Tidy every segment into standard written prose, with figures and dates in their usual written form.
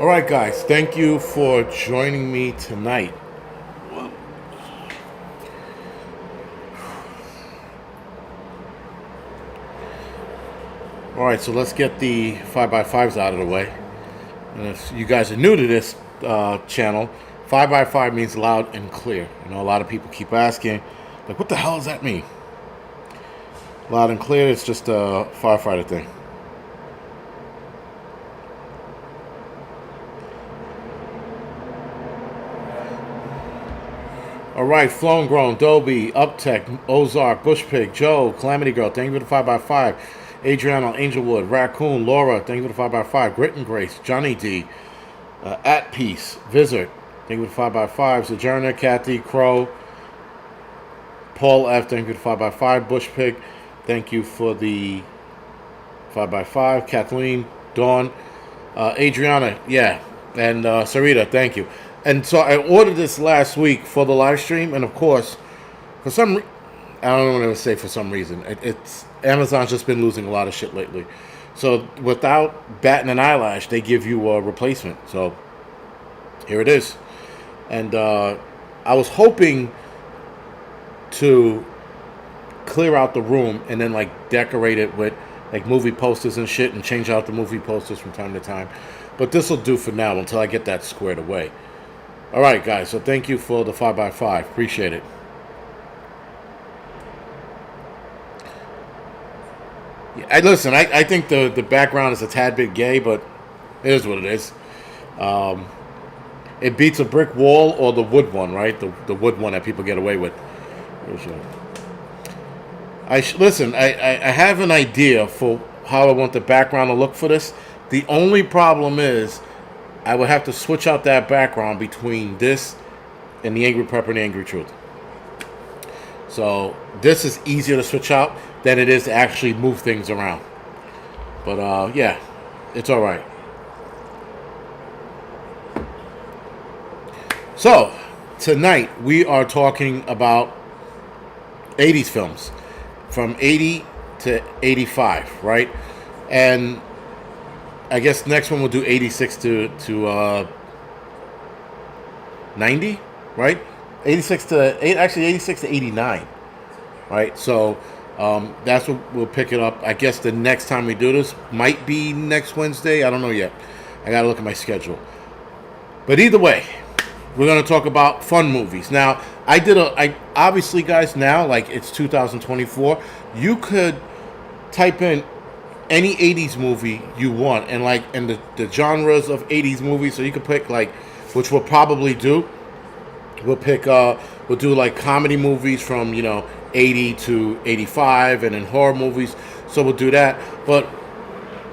All right, guys, thank you for joining me tonight. All right, so let's get the 5x5s out of the way. And if you guys are new to this channel, 5x5 means loud and clear. You know, a lot of people keep asking, like, what the hell does that mean? Loud and clear, it's just a firefighter thing. All right, Flown Grown, Dobie, Uptech, Ozark, Bushpig, Joe, Calamity Girl, thank you for the 5x5. Adriana, Angelwood, Raccoon, Laura, thank you for the 5x5. Grit and Grace, Johnny D, At Peace, Visit, thank you for the 5x5. Sojourner, Kathy, Crow, Paul F, thank you for the 5x5. Bushpig, thank you for the 5x5. Kathleen, Dawn, Adriana, yeah, and Sarita, thank you. And so I ordered this last week for the live stream, and of course, for some I don't want to say for some reason. It's Amazon's just been losing a lot of shit lately. So without batting an eyelash, they give you a replacement. So here it is. And I was hoping to clear out the room and then like decorate it with like movie posters and shit and change out the movie posters from time to time. But this will do for now until I get that squared away. All right, guys. So thank you for the 5x5. Appreciate it. Yeah, I think the background is a tad bit gay, but it is what it is. It beats a brick wall or the wood one, right? The wood one that people get away with. I have an idea for how I want the background to look for this. The only problem is I would have to switch out that background between this and the Angry Prepper and the Angry Truth. So this is easier to switch out than it is to actually move things around. But yeah, it's all right. So tonight we are talking about 80s films from 80 to 85, right? And I guess next one we'll do 86 to 90, right? 86 to 89, right? So that's what we'll pick it up. I guess the next time we do this might be next Wednesday. I don't know yet. I gotta look at my schedule. But either way, we're gonna talk about fun movies. Now, I obviously, guys, now like it's 2024. You could type in any 80s movie you want and the genres of 80s movies. So you could pick like, which we'll probably do. We'll do like comedy movies from 80 to 85, and then horror movies. So we'll do that, but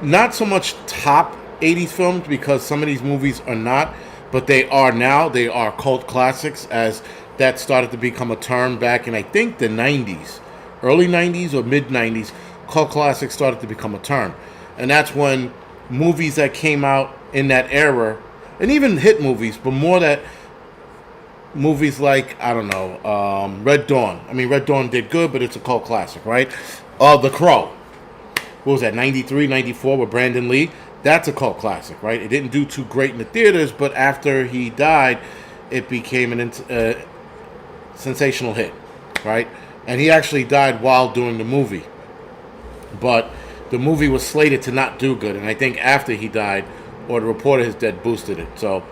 not so much top 80s films, because some of these movies are not, but they are now. They are cult classics, as that started to become a term back in I think the 90s, early 90s or mid 90s. Cult classics started to become a term, and that's when movies that came out in that era, and even hit movies, but more that movies like, I don't know, Red Dawn. I mean, Red Dawn did good, but it's a cult classic, right? The Crow. What was that, 93, 94 with Brandon Lee? That's a cult classic, right? It didn't do too great in the theaters, but after he died, it became a sensational hit, right? And he actually died while doing the movie. But the movie was slated to not do good, and I think after he died, or the report of his death boosted it. So,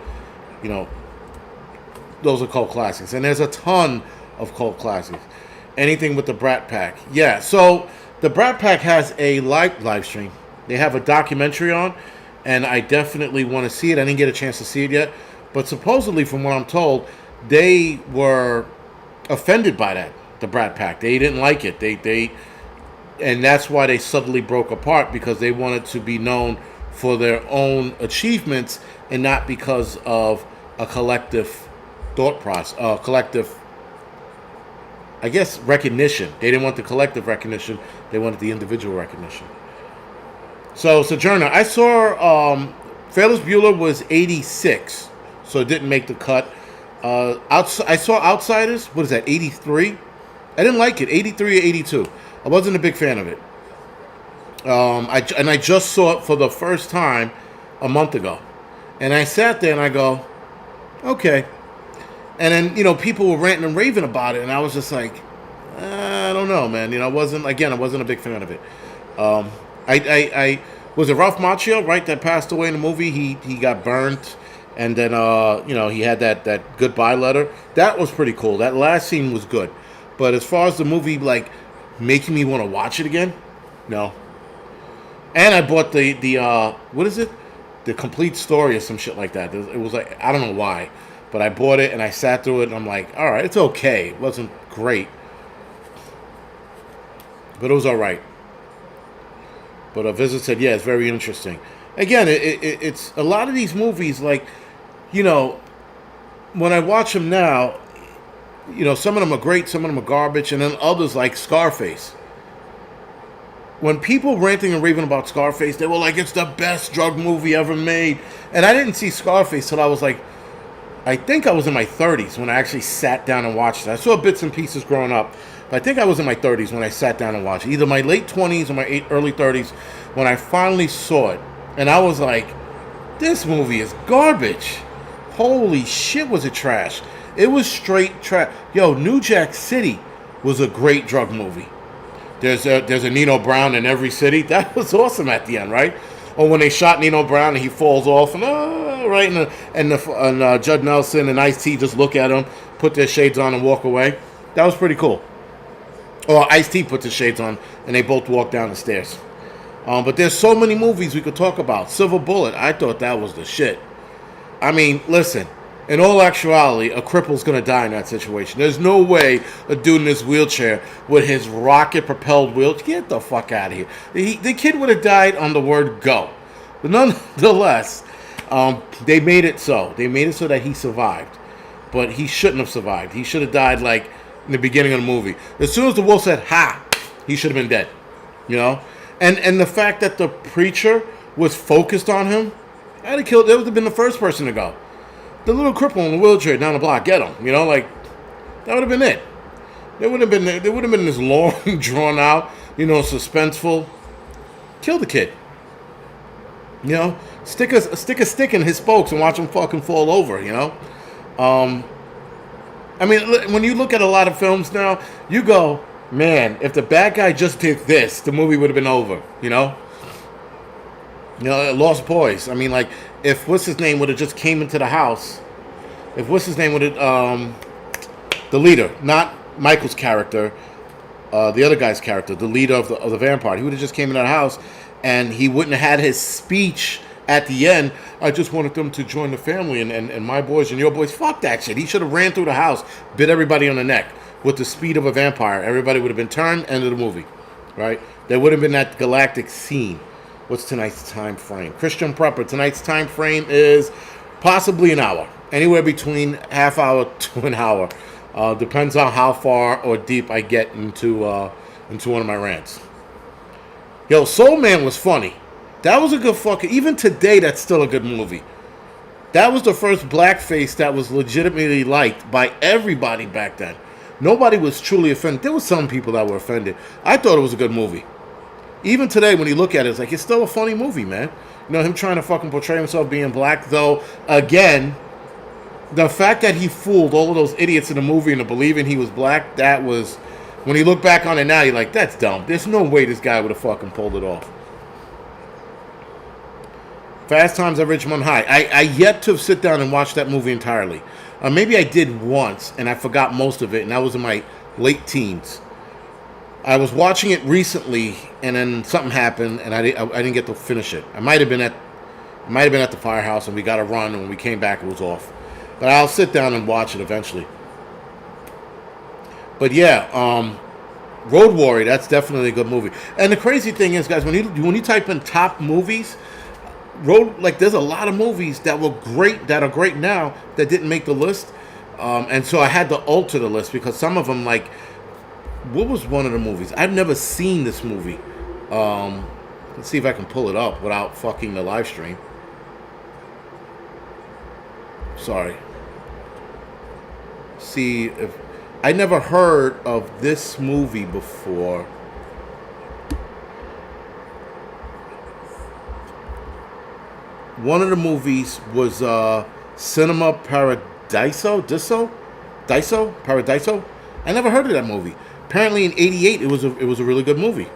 those are cult classics. And there's a ton of cult classics. Anything with the Brat Pack. Yeah, so the Brat Pack has a live stream. They have a documentary on, and I definitely want to see it. I didn't get a chance to see it yet. But supposedly, from what I'm told, they were offended by that, the Brat Pack. They didn't like it. And that's why they suddenly broke apart, because they wanted to be known for their own achievements and not because of a collective thought process, collective, I guess, recognition. They didn't want the collective recognition. They wanted the individual recognition. So, Sojourner, I saw Ferris Bueller was 86, so it didn't make the cut. I saw Outsiders, what is that, 83? I didn't like it, 83 or 82. I wasn't a big fan of it. I just saw it for the first time a month ago. And I sat there and I go, okay. And then, people were ranting and raving about it. And I was just like, I don't know, man. I wasn't a big fan of it. I was it Ralph Macchio, right, that passed away in the movie? He got burnt. And then, he had that goodbye letter. That was pretty cool. That last scene was good. But as far as the movie, like, making me want to watch it again, no. And I bought the what is it? The complete story or some shit like that. It was like, I don't know why. But I bought it and I sat through it and I'm like, all right, it's okay. It wasn't great. But it was all right. But a visit said, yeah, it's very interesting. Again, it's a lot of these movies, like, when I watch them now, some of them are great, some of them are garbage, and then others like Scarface. When people ranting and raving about Scarface, they were like, it's the best drug movie ever made. And I didn't see Scarface till I was like, I think I was in my 30s when I actually sat down and watched it. I saw bits and pieces growing up, but I think I was in my 30s when I sat down and watched it. Either my late 20s or my early 30s when I finally saw it. And I was like, this movie is garbage. Holy shit, was it trash. It was straight trash. Yo, New Jack City was a great drug movie. There's a Nino Brown in every city. That was awesome at the end, right? Or when they shot Nino Brown and he falls off and right, and Judd Nelson and Ice-T just look at him, put their shades on and walk away. That was pretty cool. Or Ice-T put the shades on and they both walk down the stairs. But there's so many movies we could talk about. Silver Bullet, I thought that was the shit. I mean, listen, in all actuality, a cripple's going to die in that situation. There's no way a dude in his wheelchair with his rocket-propelled wheelchair, get the fuck out of here. The kid would have died on the word go. But nonetheless, they made it so. They made it so that he survived. But he shouldn't have survived. He should have died like in the beginning of the movie. As soon as the wolf said, ha, he should have been dead. And the fact that the preacher was focused on him, that would have been the first person to go. The little cripple in the wheelchair down the block, get him. That would have been it. There would have been this long, drawn out, suspenseful. Kill the kid. Stick a stick in his spokes and watch him fucking fall over. I mean, when you look at a lot of films now, you go, man, if the bad guy just did this, the movie would have been over. Lost Boys. I mean, like, if what's his name would have just came into the house, if what's his name would have, the leader, not Michael's character, the other guy's character, the leader of the vampire, he would have just came into the house, and he wouldn't have had his speech at the end. I just wanted them to join the family and my boys and your boys. Fuck that shit. He should have ran through the house, bit everybody on the neck with the speed of a vampire. Everybody would have been turned. End of the movie, right? There would have been that galactic scene. What's tonight's time frame? Christian Prepper, tonight's time frame is possibly an hour. Anywhere between half hour to an hour. Depends on how far or deep I get into one of my rants. Yo, Soul Man was funny. That was a good fucking... Even today, that's still a good movie. That was the first blackface that was legitimately liked by everybody back then. Nobody was truly offended. There were some people that were offended. I thought it was a good movie. Even today, when you look at it, it's like, it's still a funny movie, man. Him trying to fucking portray himself being black, though, again, the fact that he fooled all of those idiots in the movie into believing he was black, that was... When you look back on it now, you're like, that's dumb. There's no way this guy would have fucking pulled it off. Fast Times at Ridgemont High. I yet to sit down and watch that movie entirely. Maybe I did once, and I forgot most of it, and that was in my late teens. I was watching it recently, and then something happened, and I didn't get to finish it. I might have been at the firehouse, and we got to run, and when we came back, it was off. But I'll sit down and watch it eventually. But yeah, Road Warrior, that's definitely a good movie. And the crazy thing is, guys, when you type in top movies, there's a lot of movies that were great, that are great now, that didn't make the list. And so I had to alter the list because some of them, like, what was one of the movies? I've never seen this movie. Let's see if I can pull it up without fucking the live stream. Sorry. See if I never heard of this movie before. one of the movies was Cinema Paradiso. I never heard of that movie. Apparently in '88 it was a really good movie.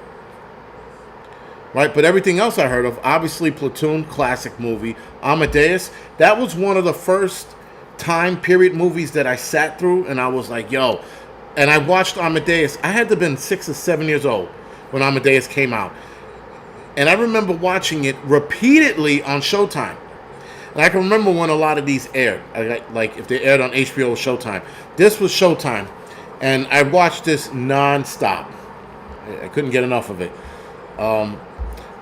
Right, but everything else I heard of, obviously Platoon, classic movie. Amadeus, that was one of the first time period movies that I sat through, and I was like, yo. And I watched Amadeus. I had to have been 6 or 7 years old when Amadeus came out. And I remember watching it repeatedly on Showtime. And I can remember when a lot of these aired. Like if they aired on HBO or Showtime. This was Showtime. And I watched this non-stop. I couldn't get enough of it.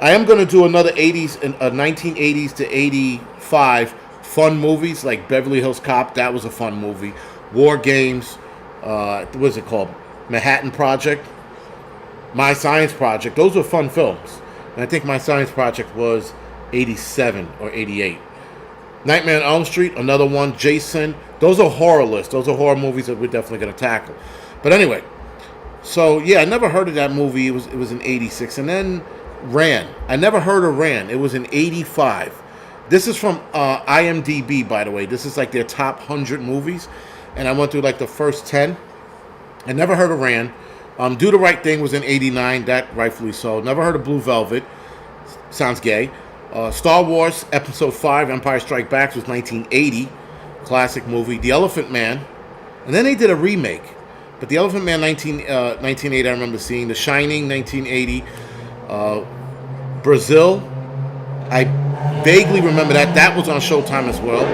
I am going to do another 1980s to 85 fun movies, like Beverly Hills Cop. That was a fun movie. War Games. What is it called? Manhattan Project. My Science Project. Those were fun films. And I think My Science Project was 87 or 88. Nightmare on Elm Street, another one. Jason. Those are horror lists. Those are horror movies that we're definitely going to tackle. But anyway, so yeah, I never heard of that movie. It was in 86. And then Ran. I never heard of Ran. It was in 85. This is from IMDb, by the way. This is like their top 100 movies. And I went through like the first 10. I never heard of Ran. Do the Right Thing was in 89. That rightfully so. Never heard of Blue Velvet. Sounds gay. Star Wars Episode 5, Empire Strikes Back was 1980. Classic movie. The Elephant Man. And then they did a remake. But The Elephant Man 1980 I remember seeing. The Shining 1980. Brazil, I vaguely remember that. That was on Showtime as well.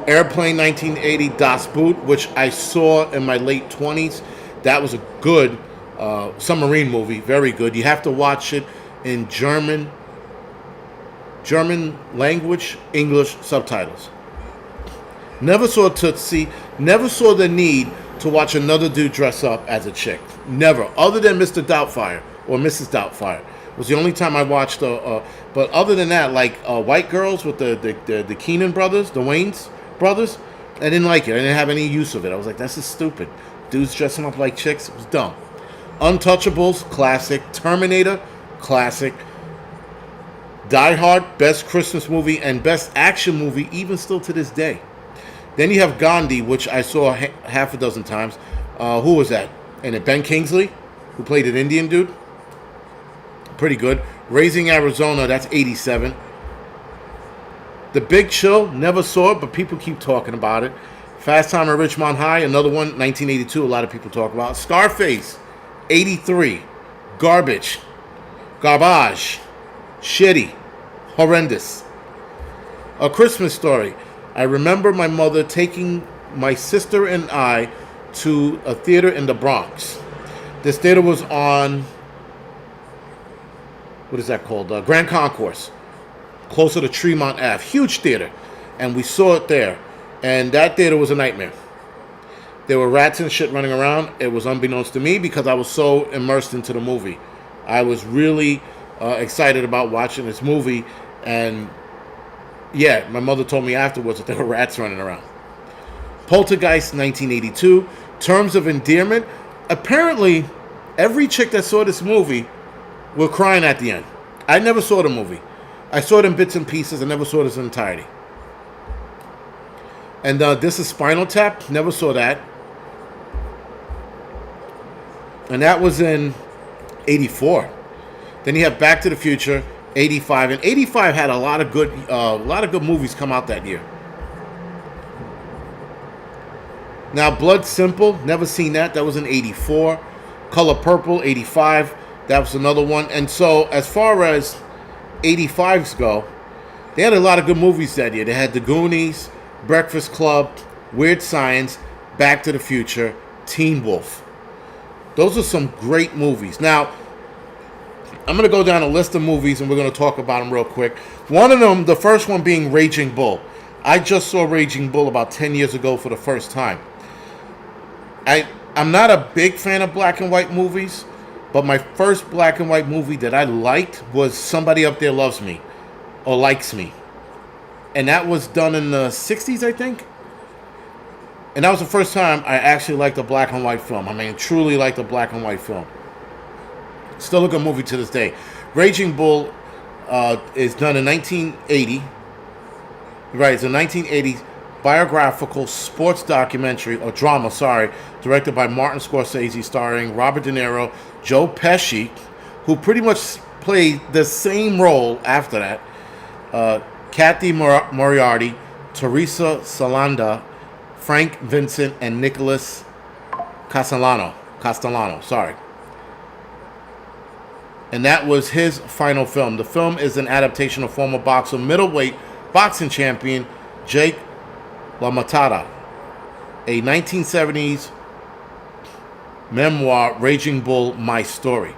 Airplane 1980, Das Boot, which I saw in my late 20s. That was a good submarine movie. Very good. You have to watch it in German language, English subtitles. Never saw Tootsie. Never saw the need to watch another dude dress up as a chick. Never. Other than Mr. Doubtfire. Or Mrs. Doubtfire. It was the only time I watched but other than that, like White Girls with the Keenan brothers, the Wayans brothers, I didn't like it. I didn't have any use of it. I was like, that's just stupid. Dudes dressing up like chicks, it was dumb. Untouchables, classic. Terminator, classic. Die Hard, best Christmas movie and best action movie, even still to this day. Then you have Gandhi, which I saw half a dozen times. Who was that? And Ben Kingsley, who played an Indian dude. Pretty good. Raising Arizona, that's 87. The Big Chill, never saw it, but people keep talking about it. Fast Time at Ridgemont High, another one, 1982, a lot of people talk about. Scarface, 83. Garbage. Shitty. Horrendous. A Christmas Story. I remember my mother taking my sister and I to a theater in the Bronx. This theater was on, what is that called? Grand Concourse, closer to Tremont Ave. Huge theater. And we saw it there. And that theater was a nightmare. There were rats and shit running around. It was unbeknownst to me because I was so immersed into the movie. I was really excited about watching this movie. And yeah, my mother told me afterwards that there were rats running around. Poltergeist, 1982. Terms of Endearment. Apparently, every chick that saw this movie were crying at the end. I never saw the movie. I saw it in bits and pieces. I never saw it in its entirety. And this is Spinal Tap. Never saw that. And that was in 84. Then you have Back to the Future, 85. And 85 had a lot of good movies come out that year. Now, Blood Simple, never seen that. That was in 84. Color Purple, 85. That was another one. And so, as far as 85s go, they had a lot of good movies that year. They had The Goonies, Breakfast Club, Weird Science, Back to the Future, Teen Wolf. Those are some great movies. Now, I'm going to go down a list of movies and we're going to talk about them real quick. One of them, the first one being Raging Bull. I just saw Raging Bull about 10 years ago for the first time. I'm not a big fan of black and white movies, but my first black and white movie that I liked was Somebody Up There Loves Me or Likes Me. And that was done in the 60s, I think. And that was the first time I actually liked a black and white film. I mean, truly liked a black and white film. Still a good movie to this day. Raging Bull, is done in 1980. Right, it's a 1980s biographical sports documentary, or drama, sorry, directed by Martin Scorsese, starring Robert De Niro, Joe Pesci, who pretty much played the same role after that, Kathy Moriarty, Teresa Salanda, Frank Vincent, and Nicholas Castellano, sorry. And that was his final film. The film is an adaptation of former boxer, middleweight boxing champion Jake LaMotta, a 1970s memoir, Raging Bull, My Story.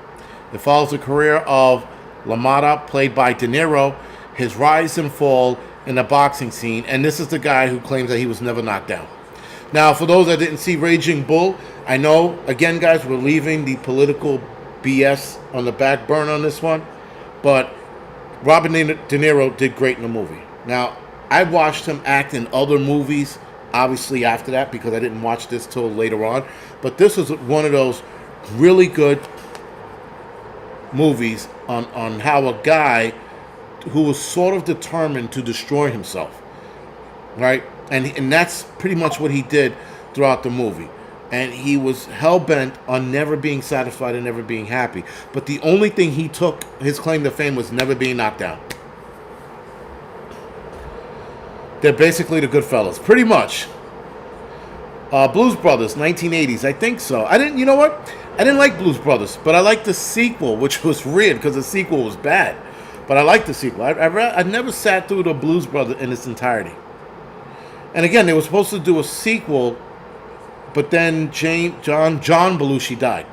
It follows the career of LaMotta, played by De Niro, his rise and fall in the boxing scene, and this is the guy who claims that he was never knocked down. Now, for those that didn't see Raging Bull, I know, again, guys, we're leaving the political BS on the back burner on this one, but Robert De Niro did great in the movie. Now, I watched him act in other movies, obviously after that, because I didn't watch this till later on, but this was one of those really good movies on how a guy who was sort of determined to destroy himself, right? And that's pretty much what he did throughout the movie. And he was hell-bent on never being satisfied and never being happy. But the only thing he took, his claim to fame, was never being knocked down. They're basically the Goodfellas, pretty much. Blues Brothers, 1980s, I think so. You know what? I didn't like Blues Brothers, but I liked the sequel, which was weird because the sequel was bad. But I liked the sequel. I never sat through the Blues Brothers in its entirety. And again, they were supposed to do a sequel, but then John Belushi died.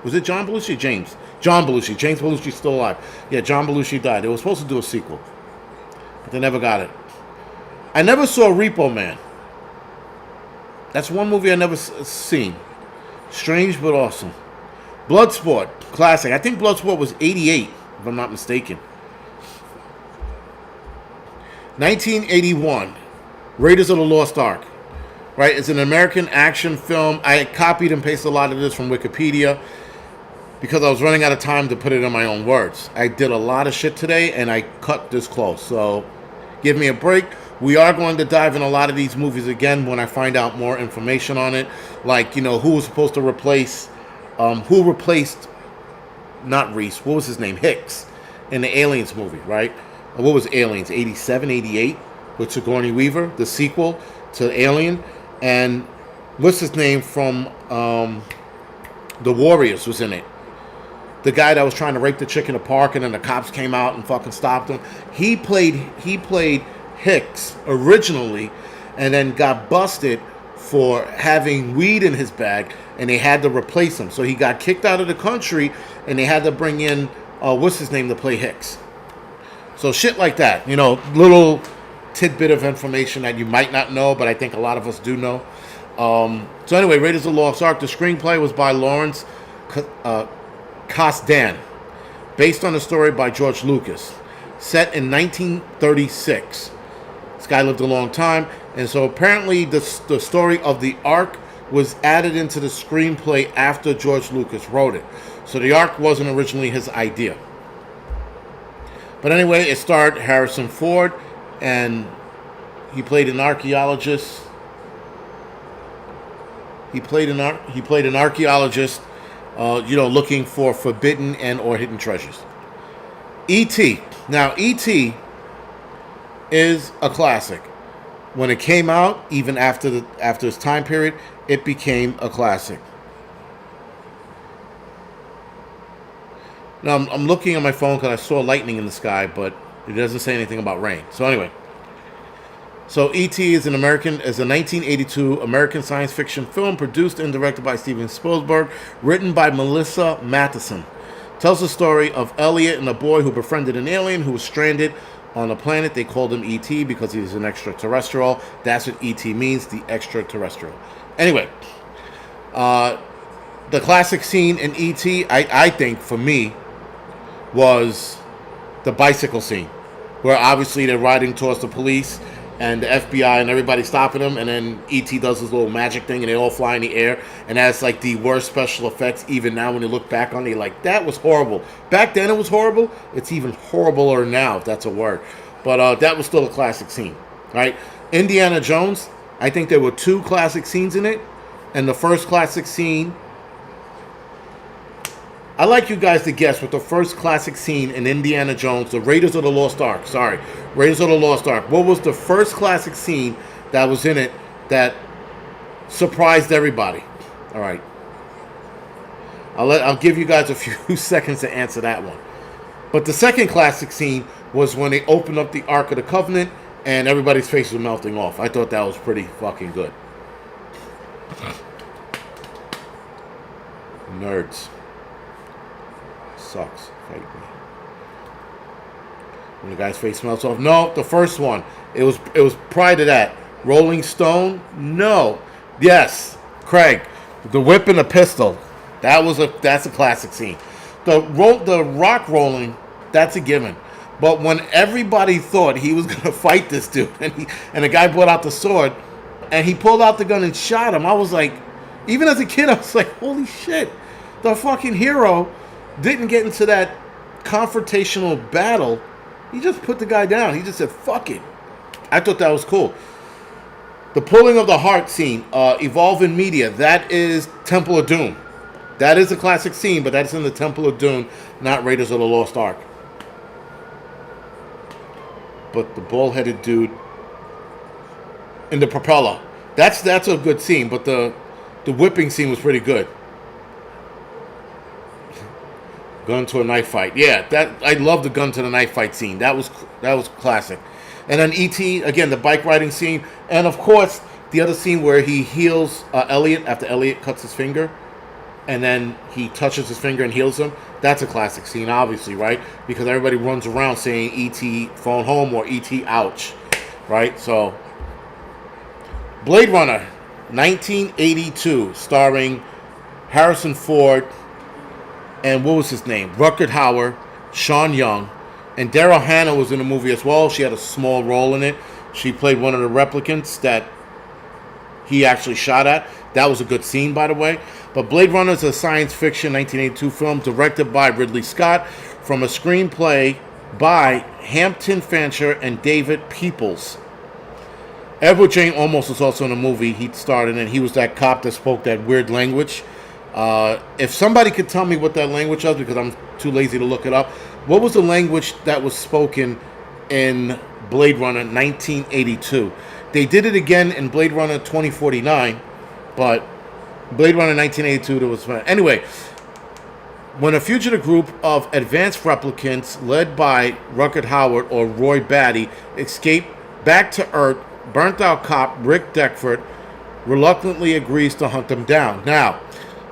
Was it John Belushi or James? John Belushi. James Belushi's still alive. Yeah, John Belushi died. They were supposed to do a sequel, but they never got it. I never saw Repo Man. That's one movie I never seen. Strange but awesome. Bloodsport, classic. I think Bloodsport was 88, if I'm not mistaken. 1981, Raiders of the Lost Ark. Right, it's an American action film. I copied and pasted a lot of this from Wikipedia because I was running out of time to put it in my own words. I did a lot of shit today, and I cut this close. So give me a break. We are going to dive in a lot of these movies again when I find out more information on it. Like, who was supposed to replace, who replaced, not Reese, what was his name? Hicks in the Aliens movie, right? What was Aliens, 87, 88? With Sigourney Weaver, the sequel to Alien. And what's his name from The Warriors was in it. The guy that was trying to rape the chick in the park, and then the cops came out and fucking stopped him. He played Hicks originally, and then got busted for having weed in his bag, and they had to replace him. So he got kicked out of the country, and they had to bring in what's his name to play Hicks. So shit like that, little tidbit of information that you might not know, but I think a lot of us do know. So anyway, Raiders of the Lost Ark. The screenplay was by Lawrence Kasdan, based on a story by George Lucas, set in 1936. This guy lived a long time, and so apparently the story of the Ark was added into the screenplay after George Lucas wrote it. So the Ark wasn't originally his idea. But anyway, it starred Harrison Ford, and he played an archaeologist. He played an archaeologist, looking for forbidden and or hidden treasures. E.T. Now, E.T. is a classic. When it came out, even after its time period, it became a classic. Now, I'm looking at my phone because I saw lightning in the sky, but it doesn't say anything about rain. So anyway, E.T. is a 1982 American science fiction film produced and directed by Steven Spielberg, written by Melissa Matheson. Tells the story of Elliot and a boy who befriended an alien who was stranded on a planet. They called him E.T. because he was an extraterrestrial. That's what E.T. means, the extraterrestrial. Anyway, the classic scene in E.T., I think, for me, was the bicycle scene, where obviously they're riding towards the police, and the FBI and everybody stopping him, and then E.T. does his little magic thing, and they all fly in the air, and that's like the worst special effects. Even now, when you look back on it, like that was horrible. Back then, it was horrible. It's even horribler now, if that's a word. But that was still a classic scene, right? Indiana Jones. I think there were 2 classic scenes in it, and the first classic scene. I'd like you guys to guess what the first classic scene in Indiana Jones, the Raiders of the Lost Ark. Sorry, Raiders of the Lost Ark. What was the first classic scene that was in it that surprised everybody? All right, I'll give you guys a few seconds to answer that one. But the second classic scene was when they opened up the Ark of the Covenant and everybody's faces were melting off. I thought that was pretty fucking good. Nerds. Sucks. Fight me. When the guy's face melts off. No, the first one. It was prior to that. Rolling Stone. No. Yes. Craig. The whip and the pistol. That's a classic scene. The rock rolling. That's a given. But when everybody thought he was gonna fight this dude, and the guy brought out the sword, and he pulled out the gun and shot him, I was like, even as a kid, I was like, holy shit! The fucking hero didn't get into that confrontational battle. He just put the guy down. He just said, fuck it. I thought that was cool. The pulling of the heart scene, Evolving Media, that is Temple of Doom. That is a classic scene, but that's in the Temple of Doom, not Raiders of the Lost Ark. But the bald-headed dude in the propeller, that's a good scene, but the whipping scene was pretty good. Gun to a knife fight. Yeah, I love the gun to the knife fight scene. That was classic. And then E.T., again, the bike riding scene. And, of course, the other scene where he heals Elliot after Elliot cuts his finger. And then he touches his finger and heals him. That's a classic scene, obviously, right? Because everybody runs around saying E.T. phone home or E.T. ouch. Right? So, Blade Runner, 1982, starring Harrison Ford and what was his name? Rutger Hauer, Sean Young, and Daryl Hannah was in the movie as well. She had a small role in it. She played one of the replicants that he actually shot at. That was a good scene, by the way. But Blade Runner is a science fiction 1982 film directed by Ridley Scott from a screenplay by Hampton Fancher and David Peoples. Edward J. Olmos was also in the movie. He starred in it. He was that cop that spoke that weird language. If somebody could tell me what that language was, because I'm too lazy to look it up, what was the language that was spoken in Blade Runner 1982? They did it again in Blade Runner 2049, but Blade Runner 1982, there was... Anyway, when a fugitive group of advanced replicants led by Rutger Hauer or Roy Batty escape back to Earth, burnt-out cop Rick Deckford reluctantly agrees to hunt them down. Now,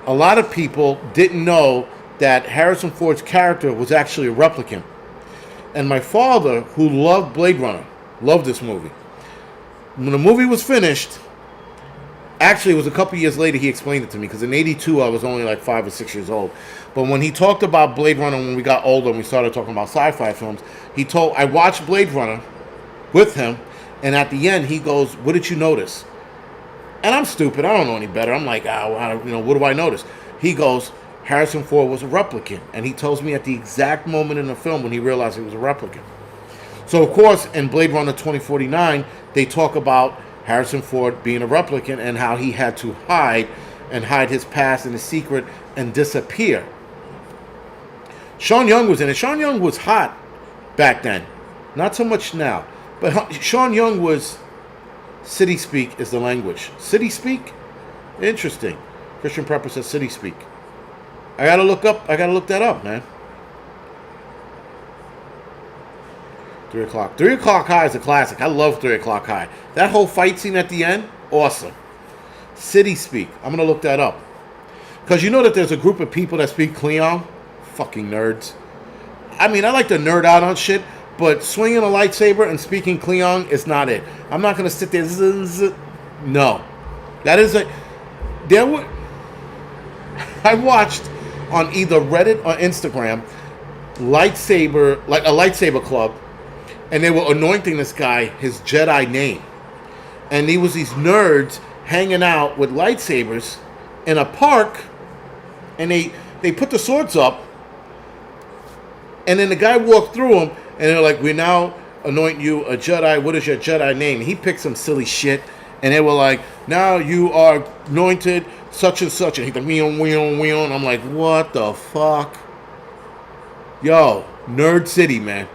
a lot of people didn't know that Harrison Ford's character was actually a replicant. And my father, who loved Blade Runner, loved this movie. When the movie was finished, actually it was a couple years later he explained it to me, because in 82 I was only like 5 or 6 years old. But when he talked about Blade Runner when we got older and we started talking about sci-fi films, I watched Blade Runner with him, and at the end he goes, what did you notice? And I'm stupid. I don't know any better. I'm like, what do I notice? He goes, Harrison Ford was a replicant. And he tells me at the exact moment in the film when he realized he was a replicant. So, of course, in Blade Runner 2049, they talk about Harrison Ford being a replicant and how he had to hide his past and his secret and disappear. Sean Young was in it. Sean Young was hot back then. Not so much now. But Sean Young was... City speak is the language. City speak? Interesting. Christian Prepper says city speak. I gotta look that up, man. 3 o'clock. 3 o'clock high is a classic. I love 3 o'clock high. That whole fight scene at the end, awesome. City speak. I'm gonna look that up. Because you know that there's a group of people that speak Klingon? Fucking nerds. I mean, I like to nerd out on shit, but swinging a lightsaber and speaking Klingon is not it. I'm not going to sit there. No. That is a... I watched on either Reddit or Instagram like a lightsaber club, and they were anointing this guy his Jedi name. And he was these nerds hanging out with lightsabers in a park, and they put the swords up, and then the guy walked through them, and they're like, we now anoint you a Jedi. What is your Jedi name? And he picked some silly shit, and they were like, now you are anointed such and such. And he's like, and I'm like, what the fuck? Yo, Nerd City, man.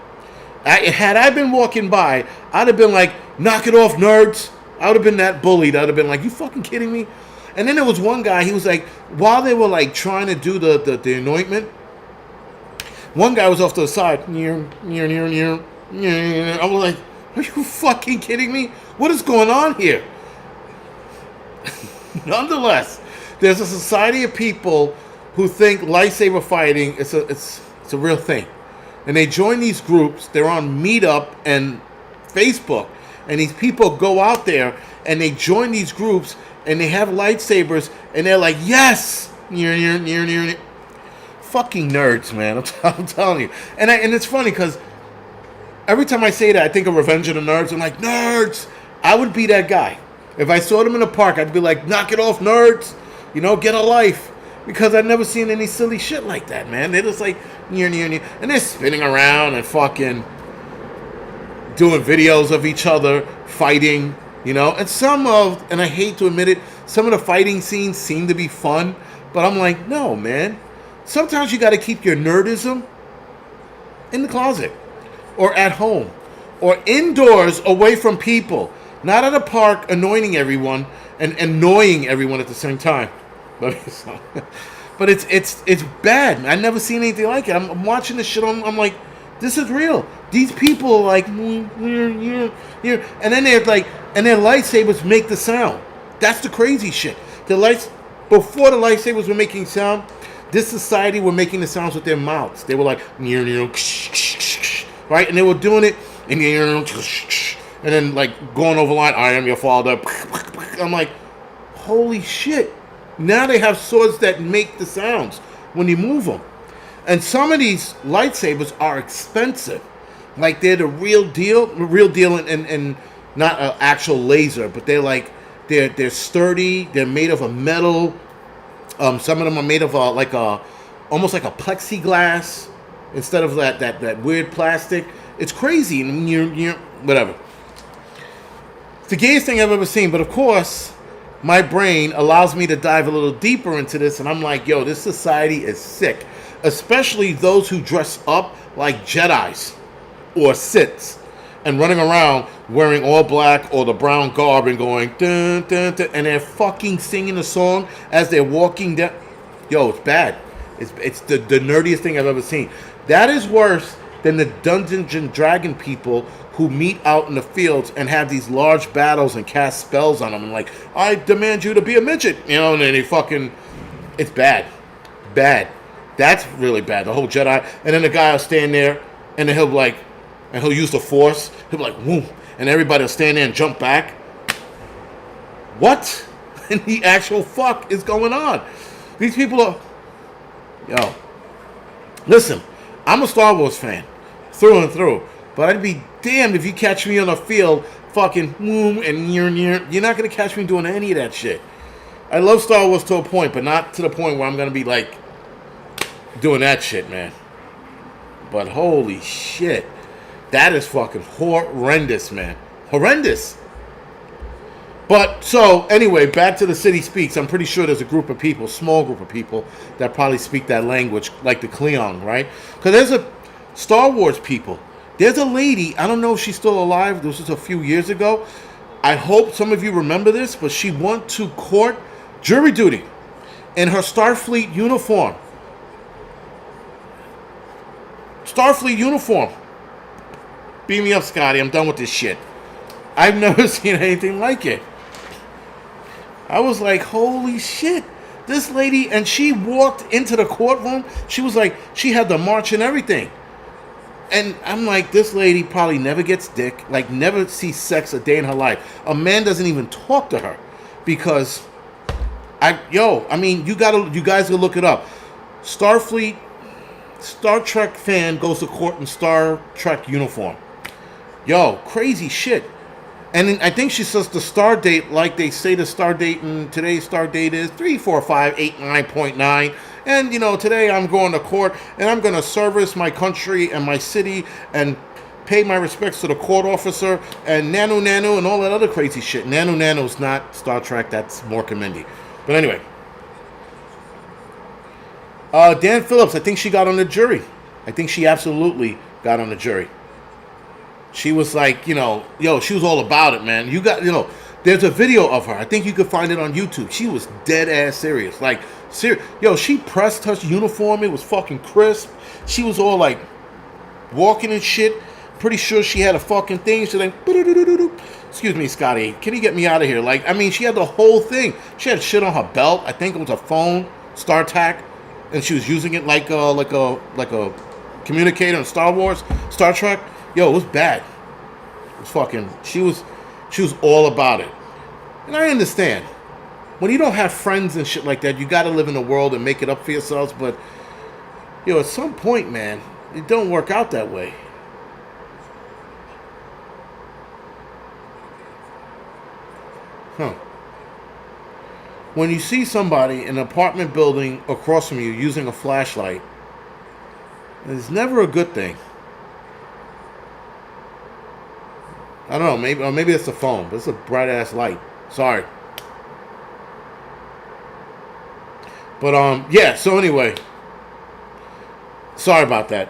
Had I been walking by, I'd have been like, knock it off, nerds. I would have been that bullied. I'd have been like, you fucking kidding me? And then there was one guy, he was like, while they were like trying to do the anointment, one guy was off to the side. I was like, are you fucking kidding me? What is going on here? Nonetheless, there's a society of people who think lightsaber fighting is a real thing. And they join these groups. They're on Meetup and Facebook. And these people go out there and they join these groups and they have lightsabers and they're like, yes! Fucking nerds, man. I'm telling you. And it's funny because every time I say that, I think of Revenge of the Nerds. I'm like, nerds! I would be that guy. If I saw them in the park, I'd be like, knock it off, nerds! You know, get a life. Because I've never seen any silly shit like that, man. They're just like, and they're spinning around and fucking doing videos of each other fighting, you know. And I hate to admit it, some of the fighting scenes seem to be fun, but I'm like, no, man. Sometimes you got to keep your nerdism in the closet or at home or indoors away from people, not at a park anointing everyone and annoying everyone at the same time. But it's bad. I've never seen anything like it. I'm watching this shit. I'm like, this is real. These people are like, and then they're like, and their lightsabers make the sound. That's the crazy shit. Before the lightsabers were making sound, this society were making the sounds with their mouths. They were like, right, and they were doing it, and then like going over line. I am your father. I'm like, holy shit. Now they have swords that make the sounds when you move them. And some of these lightsabers are expensive. Like they're the real deal and not an actual laser, but they're sturdy, they're made of a metal. Some of them are made of almost like a plexiglass instead of that weird plastic. It's crazy, and whatever. It's the gayest thing I've ever seen, but of course, my brain allows me to dive a little deeper into this, and I'm like, yo, this society is sick. Especially those who dress up like Jedis or Siths and running around wearing all black or the brown garb and going, dun, dun, dun, and they're fucking singing a song as they're walking down. Yo, it's bad. It's the nerdiest thing I've ever seen. That is worse than the Dungeons and Dragon people who meet out in the fields and have these large battles and cast spells on them and like, I demand you to be a midget, you know, and then they fucking, it's bad. Bad. That's really bad. The whole Jedi, and then the guy will stand there and then he'll use the Force. He'll be like, whoom, and everybody will stand there and jump back. What in the actual fuck is going on? These people are, yo, listen, I'm a Star Wars fan through and through. But I'd be damned if you catch me on a field fucking whoom and you're not going to catch me doing any of that shit. I love Star Wars to a point, but not to the point where I'm going to be like doing that shit, man. But holy shit. That is fucking horrendous, man. Horrendous. But so anyway, back to the City Speaks. I'm pretty sure there's a group of people, small group of people that probably speak that language, like the Klingon, right? Because there's a Star Wars people. There's a lady, I don't know if she's still alive, this was a few years ago. I hope some of you remember this, but she went to court, jury duty, in her Starfleet uniform. Starfleet uniform. Beam me up, Scotty, I'm done with this shit. I've never seen anything like it. I was like, holy shit. This lady, and she walked into the courtroom, she was like, she had the march and everything. And I'm like, this lady probably never gets dick, like never sees sex a day in her life. A man doesn't even talk to her because you guys will look it up. Starfleet, Star Trek fan goes to court in Star Trek uniform. Yo, crazy shit. And then I think she says the star date, like they say the star date, and today's star date is 34589.9. And, today I'm going to court and I'm going to service my country and my city and pay my respects to the court officer and nanu nanu and all that other crazy shit. Nanu nanu is not Star Trek, that's Mork and Mindy. But anyway. Dan Phillips, I think she got on the jury. I think she absolutely got on the jury. She was like, she was all about it, man. There's a video of her. I think you could find it on YouTube. She was dead ass serious. Like, she pressed her uniform. It was fucking crisp. She was all like walking and shit. Pretty sure she had a fucking thing. She's like, excuse me, Scotty, can you get me out of here? Like, I mean, she had the whole thing. She had shit on her belt. I think it was a phone, StarTAC, and she was using it like a communicator in Star Trek. Yo, it was bad. It was fucking. She was all about it, and I understand. When you don't have friends and shit like that, you got to live in the world and make it up for yourselves. But at some point, man, it don't work out that way. Huh. When you see somebody in an apartment building across from you using a flashlight, it's never a good thing. I don't know, maybe it's the phone, but it's a bright ass light. Sorry. But so anyway. Sorry about that.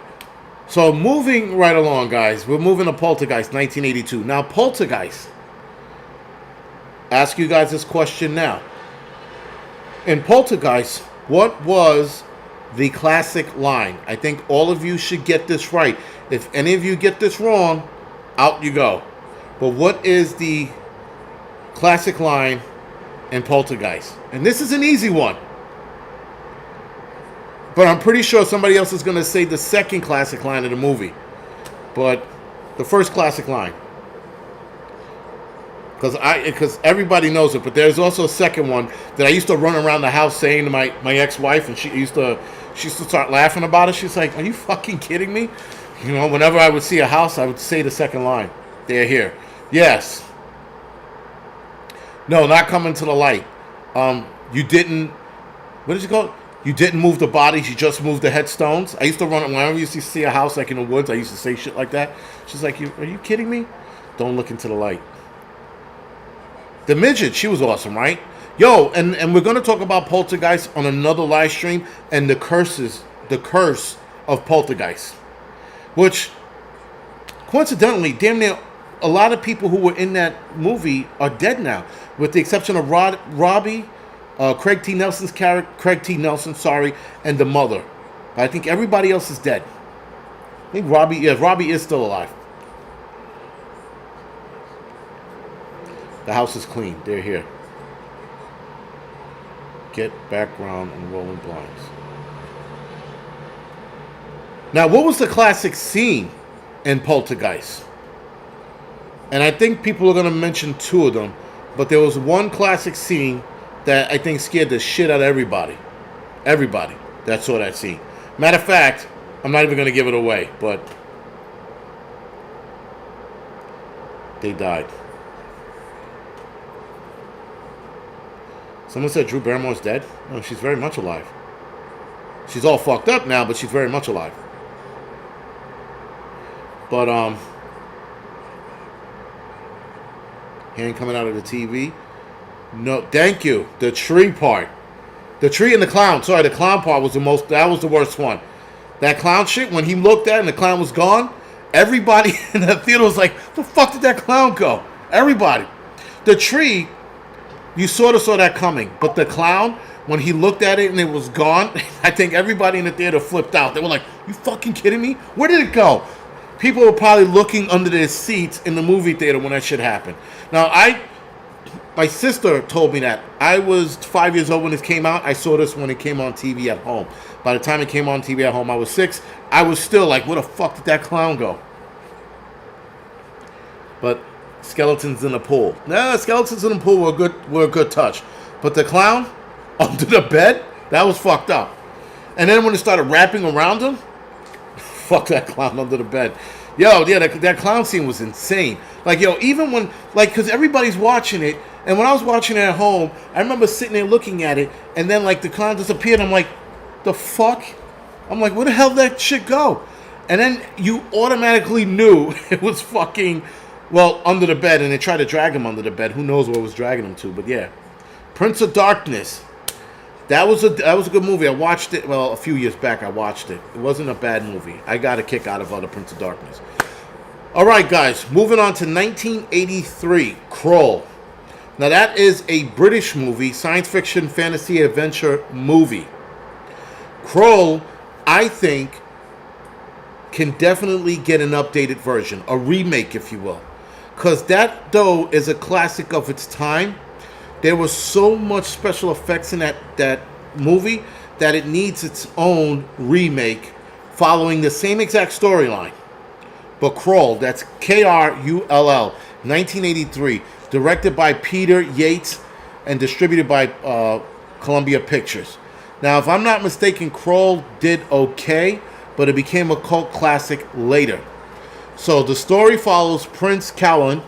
So moving right along, guys. We're moving to Poltergeist 1982. Now Poltergeist. Ask you guys this question now. In Poltergeist, what was the classic line? I think all of you should get this right. If any of you get this wrong, out you go. But what is the classic line in Poltergeist? And this is an easy one. But I'm pretty sure somebody else is going to say the second classic line of the movie. But the first classic line. Because everybody knows it. But there's also a second one that I used to run around the house saying to my ex-wife. And she used to start laughing about it. She's like, are you fucking kidding me? Whenever I would see a house, I would say the second line. They're here. Yes. No, not coming to the light. You didn't. What is it called? You didn't move the bodies. You just moved the headstones. I used to run it whenever I used to see a house like in the woods. I used to say shit like that. She's like, are you kidding me? Don't look into the light. The midget, she was awesome, right? Yo, and we're gonna talk about Poltergeist on another live stream and the curse of Poltergeist, which coincidentally, damn near a lot of people who were in that movie are dead now, with the exception of Robbie, Craig T. Nelson's character, and the mother. I think everybody else is dead. I think Robbie is still alive. The house is clean. They're here. Get background and rolling blinds. Now, what was the classic scene in Poltergeist? And I think people are going to mention two of them. But there was one classic scene that I think scared the shit out of everybody. Everybody that saw that scene. Matter of fact, I'm not even going to give it away. But they died. Someone said Drew Barrymore's dead. No, she's very much alive. She's all fucked up now, but she's very much alive. But, hand coming out of the TV. No, thank you. The tree part. The tree and the clown. Sorry, the clown part was that was the worst one. That clown shit, when he looked at it and the clown was gone, everybody in the theater was like, the fuck did that clown go? Everybody. The tree, you sort of saw that coming. But the clown, when he looked at it and it was gone, I think everybody in the theater flipped out. They were like, you fucking kidding me? Where did it go? People were probably looking under their seats in the movie theater when that shit happened. Now, my sister told me that. I was 5 years old when this came out. I saw this when it came on TV at home. By the time it came on TV at home, I was 6. I was still like, where the fuck did that clown go? But skeletons in the pool. Nah, skeletons in the pool were a good touch. But the clown under the bed, that was fucked up. And then when it started wrapping around him, Fuck that clown under the bed. Yo, yeah, that clown scene was insane. Like, yo, even when, like, because everybody's watching it, and when I was watching it at home, I remember sitting there looking at it, and then, like, the clown disappeared. I'm like, the fuck? I'm like, where the hell did that shit go? And then you automatically knew it was fucking, well, under the bed, and they tried to drag him under the bed. Who knows what was dragging him to, but yeah. Prince of Darkness. That was a good movie. I watched it, well, a few years back I watched it. It wasn't a bad movie. I got a kick out of The Prince of Darkness. All right, guys, moving on to 1983, Kroll. Now, that is a British movie, science fiction, fantasy, adventure movie. Kroll, I think, can definitely get an updated version, a remake, if you will. Because that, though, is a classic of its time. There was so much special effects in that movie that it needs its own remake following the same exact storyline. But Kroll, that's Krull, 1983, directed by Peter Yates and distributed by Columbia Pictures. Now, if I'm not mistaken, Kroll did okay, but it became a cult classic later. So the story follows Prince Callan,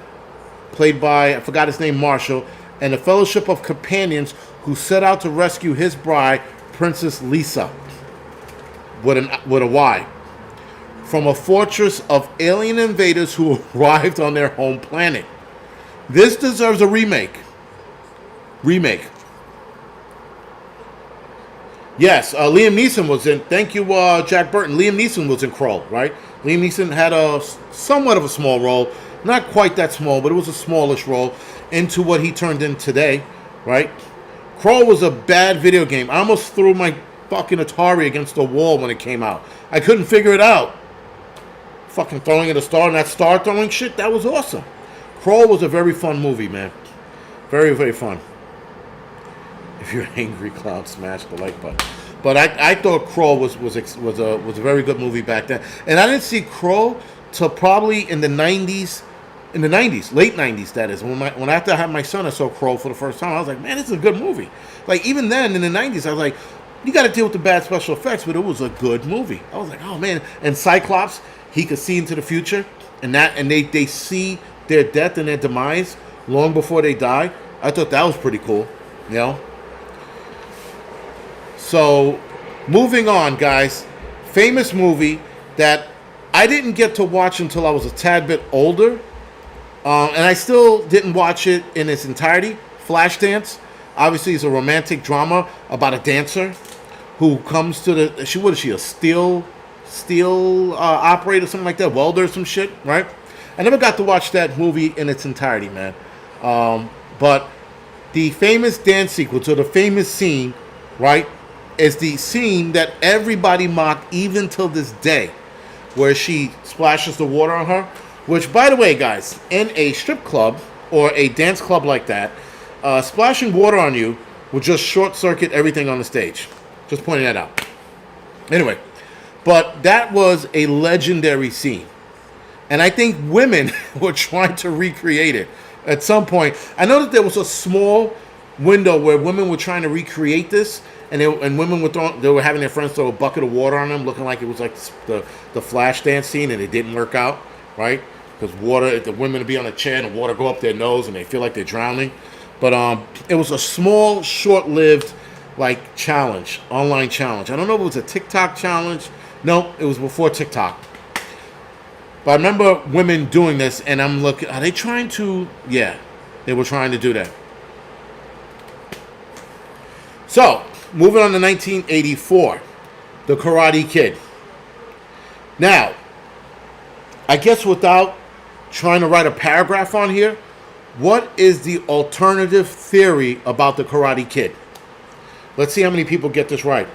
played by, I forgot his name, Marshall, and a fellowship of companions who set out to rescue his bride, Princess Lisa, with a Y, from a fortress of alien invaders who arrived on their home planet. This deserves a remake. Yes, Liam Neeson was in. Thank you, Jack Burton. Liam Neeson was in Kroll, right? Liam Neeson had a somewhat of a small role, not quite that small, but it was a smallish role into what he turned in today, right? Kroll was a bad video game. I almost threw my fucking Atari against the wall when it came out. I couldn't figure it out. Fucking throwing at a star and that star throwing shit, that was awesome. Kroll was a very fun movie, man. Very, very fun. If you're an angry clown, smash the like button. But I thought Kroll was a very good movie back then, and I didn't see Kroll till probably in the 90s. In the 90s, late 90s, that is. When after I had my son, I saw Kroll for the first time. I was like, man, this is a good movie. Like, even then, in the 90s, I was like, you got to deal with the bad special effects, but it was a good movie. I was like, oh, man. And Cyclops, he could see into the future, and they see their death and their demise long before they die. I thought that was pretty cool, you know? So, moving on, guys. Famous movie that I didn't get to watch until I was a tad bit older. And I still didn't watch it in its entirety. Flashdance, obviously, is a romantic drama about a dancer who comes to what is she, a steel operator, something like that, welder or some shit, right? I never got to watch that movie in its entirety, man. But the famous dance sequence, or the famous scene, right, is the scene that everybody mocked even till this day, where she splashes the water on her. Which, by the way, guys, in a strip club or a dance club like that, splashing water on you will just short-circuit everything on the stage. Just pointing that out. Anyway, but that was a legendary scene. And I think women were trying to recreate it at some point. I know that there was a small window where women were trying to recreate this, and women were having their friends throw a bucket of water on them, looking like it was like the flash dance scene, and it didn't work out, right? Because the women would be on a chair and the water go up their nose and they feel like they're drowning. But it was a small, short-lived, like, challenge, online challenge. I don't know if it was a TikTok challenge. No, it was before TikTok. But I remember women doing this, and I'm looking, are they trying to? Yeah, they were trying to do that. So, moving on to 1984, The Karate Kid. Now, I guess without trying to write a paragraph on here, what is the alternative theory about The Karate Kid? Let's see how many people get this right.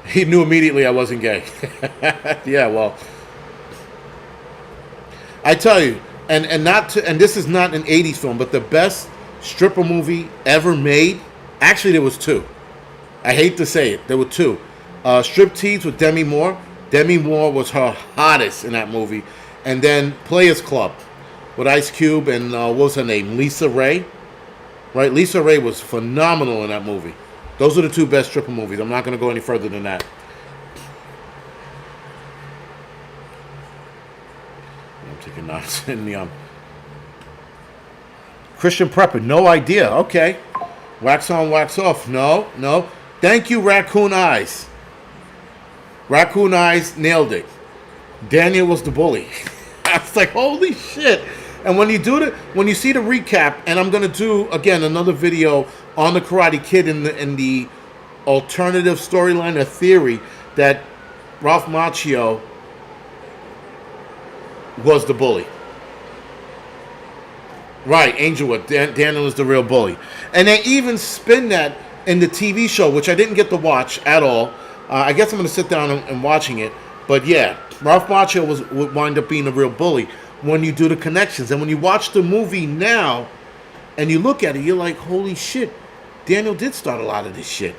He knew immediately I wasn't gay. Yeah, well, I tell you, and this is not an 80s film, but the best stripper movie ever made, actually there was two. I hate to say it, there were two. Striptease with Demi Moore. Demi Moore was her hottest in that movie. And then Players Club with Ice Cube and what was her name? Lisa Ray. Right? Lisa Ray was phenomenal in that movie. Those are the two best stripper movies. I'm not going to go any further than that. Taking notes in the Christian Prepper. No idea. Okay. Wax on, wax off. No. Thank you, Raccoon Eyes. Raccoon Eyes nailed it. Daniel was the bully. I was like, holy shit. And when you see the recap, and I'm gonna do again another video on the Karate Kid in the alternative storyline or theory that Ralph Macchio was the bully. Right, Angelwood. Daniel is the real bully. And they even spin that in the TV show, which I didn't get to watch at all. I guess I'm going to sit down and watching it. But yeah, Ralph Macchio would wind up being the real bully when you do the connections. And when you watch the movie now and you look at it, you're like, holy shit, Daniel did start a lot of this shit.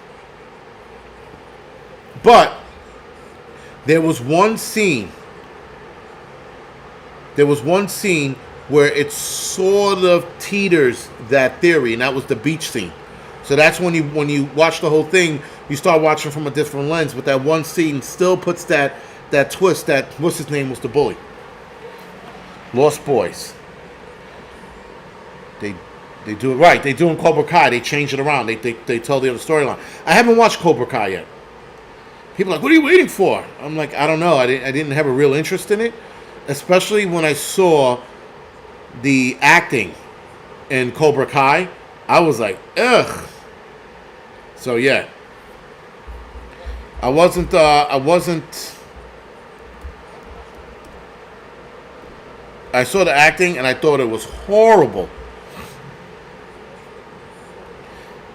But there was one scene where it sort of teeters that theory, and that was the beach scene. So that's when you watch the whole thing, you start watching from a different lens, but that one scene still puts that twist that, what's his name, was the bully. Lost Boys. They do it right. They do in Cobra Kai. They change it around. They tell the other storyline. I haven't watched Cobra Kai yet. People are like, what are you waiting for? I'm like, I don't know. I didn't have a real interest in it, especially when I saw the acting in Cobra Kai. I was like, ugh. So yeah, I wasn't. I saw the acting and I thought it was horrible.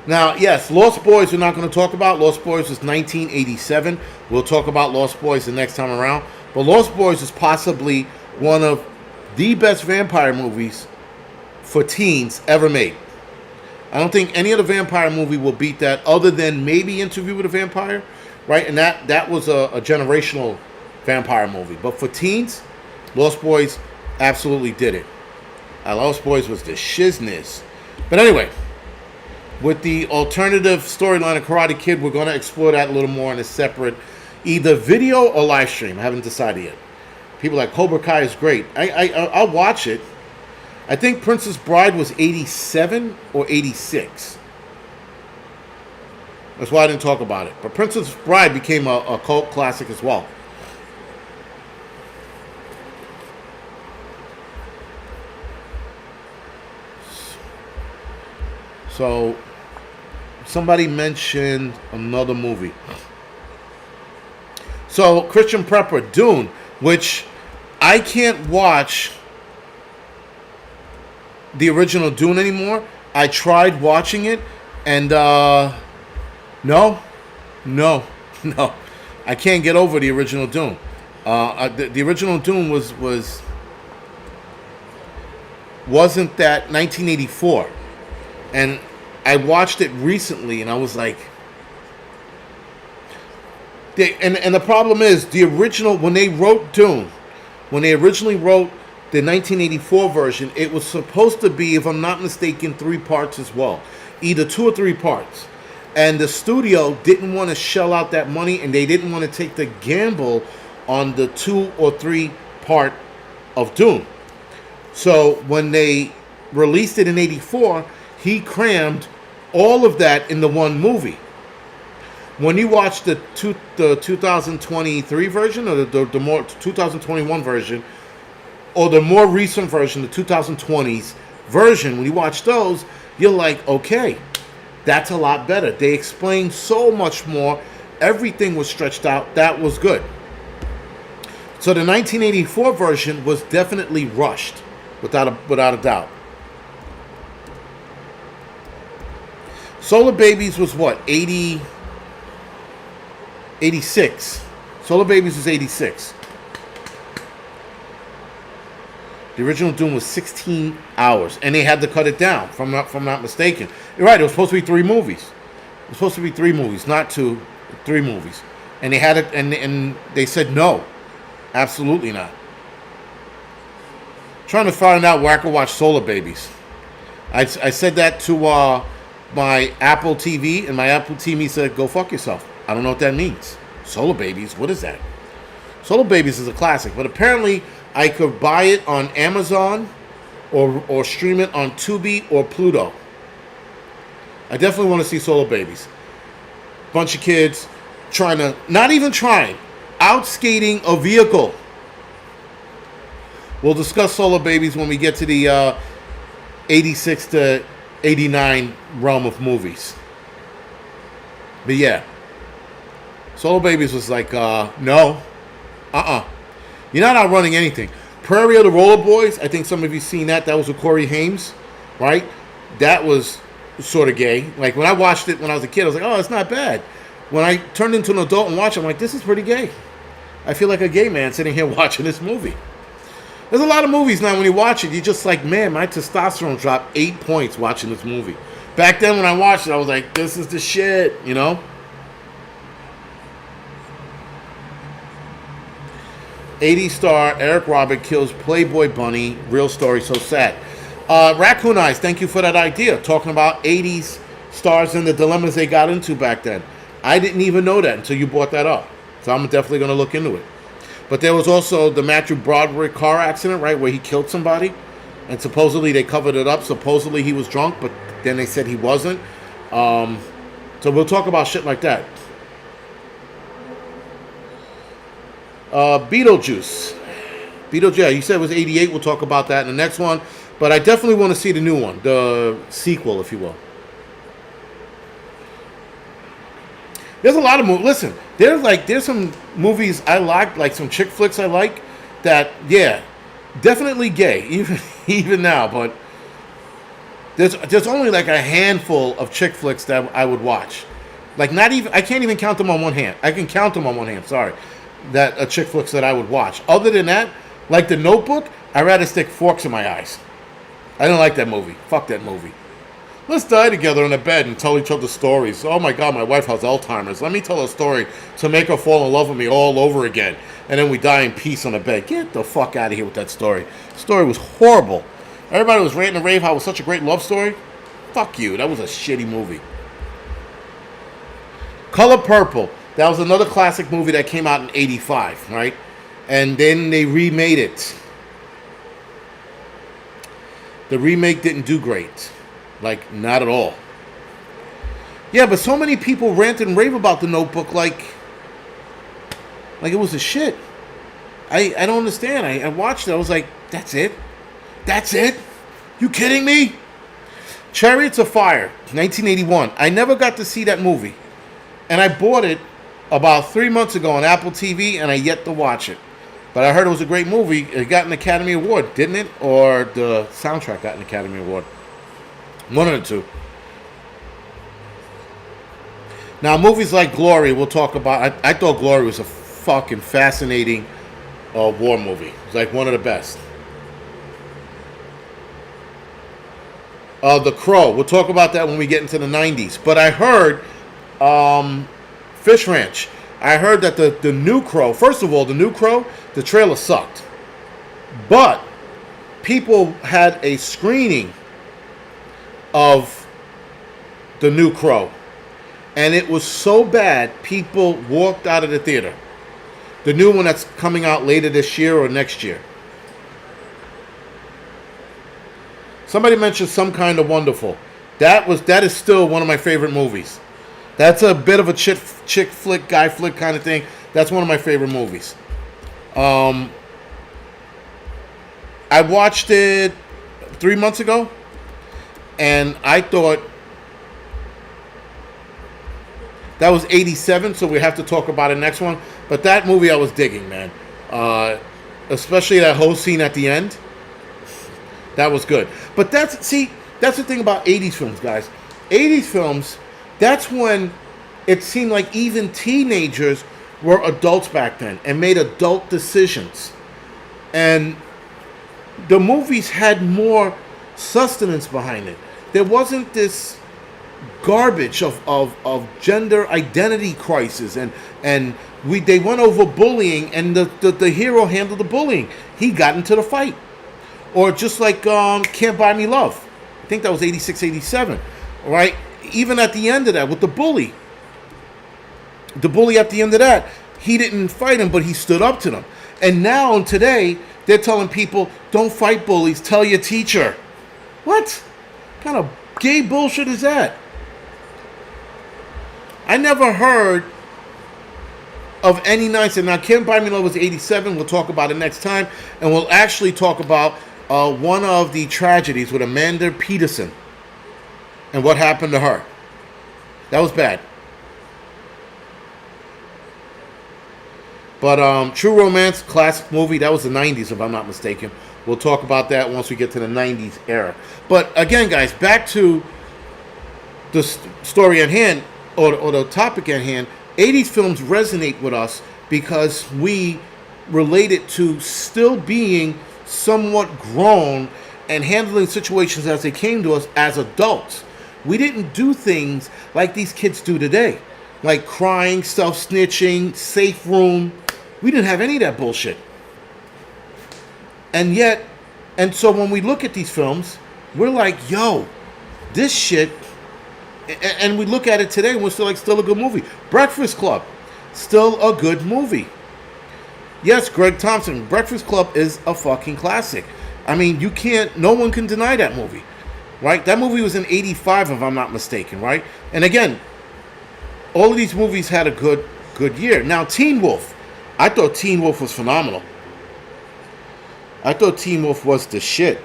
Now, yes, Lost Boys we're not going to talk about. Lost Boys was 1987. We'll talk about Lost Boys the next time around. But Lost Boys is possibly one of the best vampire movies for teens ever made. I don't think any other vampire movie will beat that, other than maybe Interview with a Vampire, right? And that was a generational vampire movie. But for teens, Lost Boys absolutely did it. Lost Boys was the shizness. But anyway, with the alternative storyline of Karate Kid, we're going to explore that a little more in a separate either video or live stream. I haven't decided yet. People like Cobra Kai is great. I'll watch it. I think Princess Bride was 87 or 86. That's why I didn't talk about it. But Princess Bride became a cult classic as well. So, somebody mentioned another movie. So, Christian Prepper, Dune, which I can't watch the original Dune anymore. I tried watching it, and no, I can't get over the original Dune. The original Dune wasn't that 1984, and I watched it recently, and I was like, and the problem is the original, when they wrote Dune, when they originally wrote the 1984 version, it was supposed to be, if I'm not mistaken, 3 parts as well. Either 2 or 3 parts. And the studio didn't want to shell out that money, and they didn't want to take the gamble on the 2 or 3 part of Dune. So when they released it in 84, he crammed all of that in the one movie. When you watch the 2023 version, or the more 2021 version, or the more recent version, the 2020s version, when you watch those, you're like, okay, that's a lot better. They explained so much more. Everything was stretched out. That was good. So the 1984 version was definitely rushed, without a doubt. Solar Babies was what? 86. Solar Babies was 86. The original Doom was 16 hours, and they had to cut it down. If I'm not mistaken. You're right. It was supposed to be 3 movies. It was supposed to be 3 movies, not 2, 3 movies. And they had it, and they said no, absolutely not. Trying to find out where I could watch Solar Babies. I said that to my Apple TV, and my Apple TV said, "Go fuck yourself." I don't know what that means. Solar Babies, what is that? Solar Babies is a classic, but apparently I could buy it on Amazon or stream it on Tubi or Pluto. I definitely want to see Solar Babies. Bunch of kids not even trying, out skating a vehicle. We'll discuss Solar Babies when we get to the 86 to 89 realm of movies. But yeah, Solar Babies was like, no, you're not outrunning anything. Prairie of the Roller Boys, I think some of you seen that. That was with Corey Haim, right? That was sort of gay. Like when I watched it when I was a kid, I was like, oh, it's not bad. When I turned into an adult and watched it, I'm like, this is pretty gay. I feel like a gay man sitting here watching this movie. There's a lot of movies now when you watch it, you're just like, man, my testosterone dropped 8 points watching this movie. Back then when I watched it, I was like, this is the shit, you know? 80 star Eric Robert kills Playboy Bunny. Real story, so sad. Raccoon Eyes, thank you for that idea. Talking about 80s stars and the dilemmas they got into back then. I didn't even know that until you brought that up. So I'm definitely going to look into it. But there was also the Matthew Broderick car accident, right, where he killed somebody. And supposedly they covered it up. Supposedly he was drunk, but then they said he wasn't. So we'll talk about shit like that. Beetlejuice, yeah, you said it was 88. We'll talk about that in the next one. But I definitely want to see the new one, the sequel, if you will. There's a lot of movies. Listen, there's some movies I like some chick flicks I like that, yeah, definitely gay, even now. But there's only like a handful of chick flicks that I would watch. Like I can't even count them on one hand. I can count them on one hand. Sorry. That chick flicks that I would watch. Other than that, like The Notebook, I'd rather stick forks in my eyes. I don't like that movie. Fuck that movie. Let's die together in a bed and tell each other stories. Oh my God, my wife has Alzheimer's. Let me tell a story to make her fall in love with me all over again. And then we die in peace on a bed. Get the fuck out of here with that story. The story was horrible. Everybody was ranting and raving how it was such a great love story. Fuck you. That was a shitty movie. Color Purple. That was another classic movie that came out in 85, right? And then they remade it. The remake didn't do great. Like, not at all. Yeah, but so many people rant and rave about The Notebook like it was a shit. I don't understand. I watched it. I was like, that's it? That's it? You kidding me? Chariots of Fire, 1981. I never got to see that movie. And I bought it about 3 months ago on Apple TV, and I yet to watch it. But I heard it was a great movie. It got an Academy Award, didn't it? Or the soundtrack got an Academy Award. One of the two. Now, movies like Glory, we'll talk about. I thought Glory was a fucking fascinating war movie. It's like one of the best. The Crow, we'll talk about that when we get into the 90s. But I heard Fish Ranch. I heard that the new Crow, first of all, the new Crow, the trailer sucked. But people had a screening of the new Crow. And it was so bad, people walked out of the theater. The new one that's coming out later this year or next year. Somebody mentioned Some Kind of Wonderful. That is still one of my favorite movies. That's a bit of a chick flick, guy flick kind of thing. That's one of my favorite movies. I watched it 3 months ago, and I thought that was 87, so we have to talk about it next one. But that movie I was digging, man. Especially that whole scene at the end. That was good. But that's the thing about 80s films, guys. 80s films, that's when it seemed like even teenagers were adults back then and made adult decisions. And the movies had more sustenance behind it. There wasn't this garbage of gender identity crisis, and they went over bullying, and the hero handled the bullying. He got into the fight. Or just like Can't Buy Me Love. I think that was 86, 87. Right? Even at the end of that, with the bully. The bully at the end of that, he didn't fight him, but he stood up to them. And now, today, they're telling people, don't fight bullies, tell your teacher. What kind of gay bullshit is that? I never heard of any nights. And now, Can't Buy Me Love was 87. We'll talk about it next time. And we'll actually talk about one of the tragedies with Amanda Peterson and what happened to her. That was bad. But True Romance, classic movie. That was the 90s, if I'm not mistaken. We'll talk about that once we get to the 90s era. But again, guys, back to the story at hand, or the topic at hand. 80s films resonate with us because we relate it to still being somewhat grown and handling situations as they came to us as adults. We didn't do things like these kids do today, like crying, self-snitching, safe room. We didn't have any of that bullshit. And so when we look at these films, we're like, yo, this shit. And we look at it today and we're still a good movie. Breakfast Club, still a good movie. Yes, Greg Thompson, Breakfast Club is a fucking classic. I mean, no one can deny that movie, right? That movie was in 85, if I'm not mistaken, right? And again, all of these movies had a good year. Now, Teen Wolf, I thought Teen Wolf was phenomenal. I thought Teen Wolf was the shit.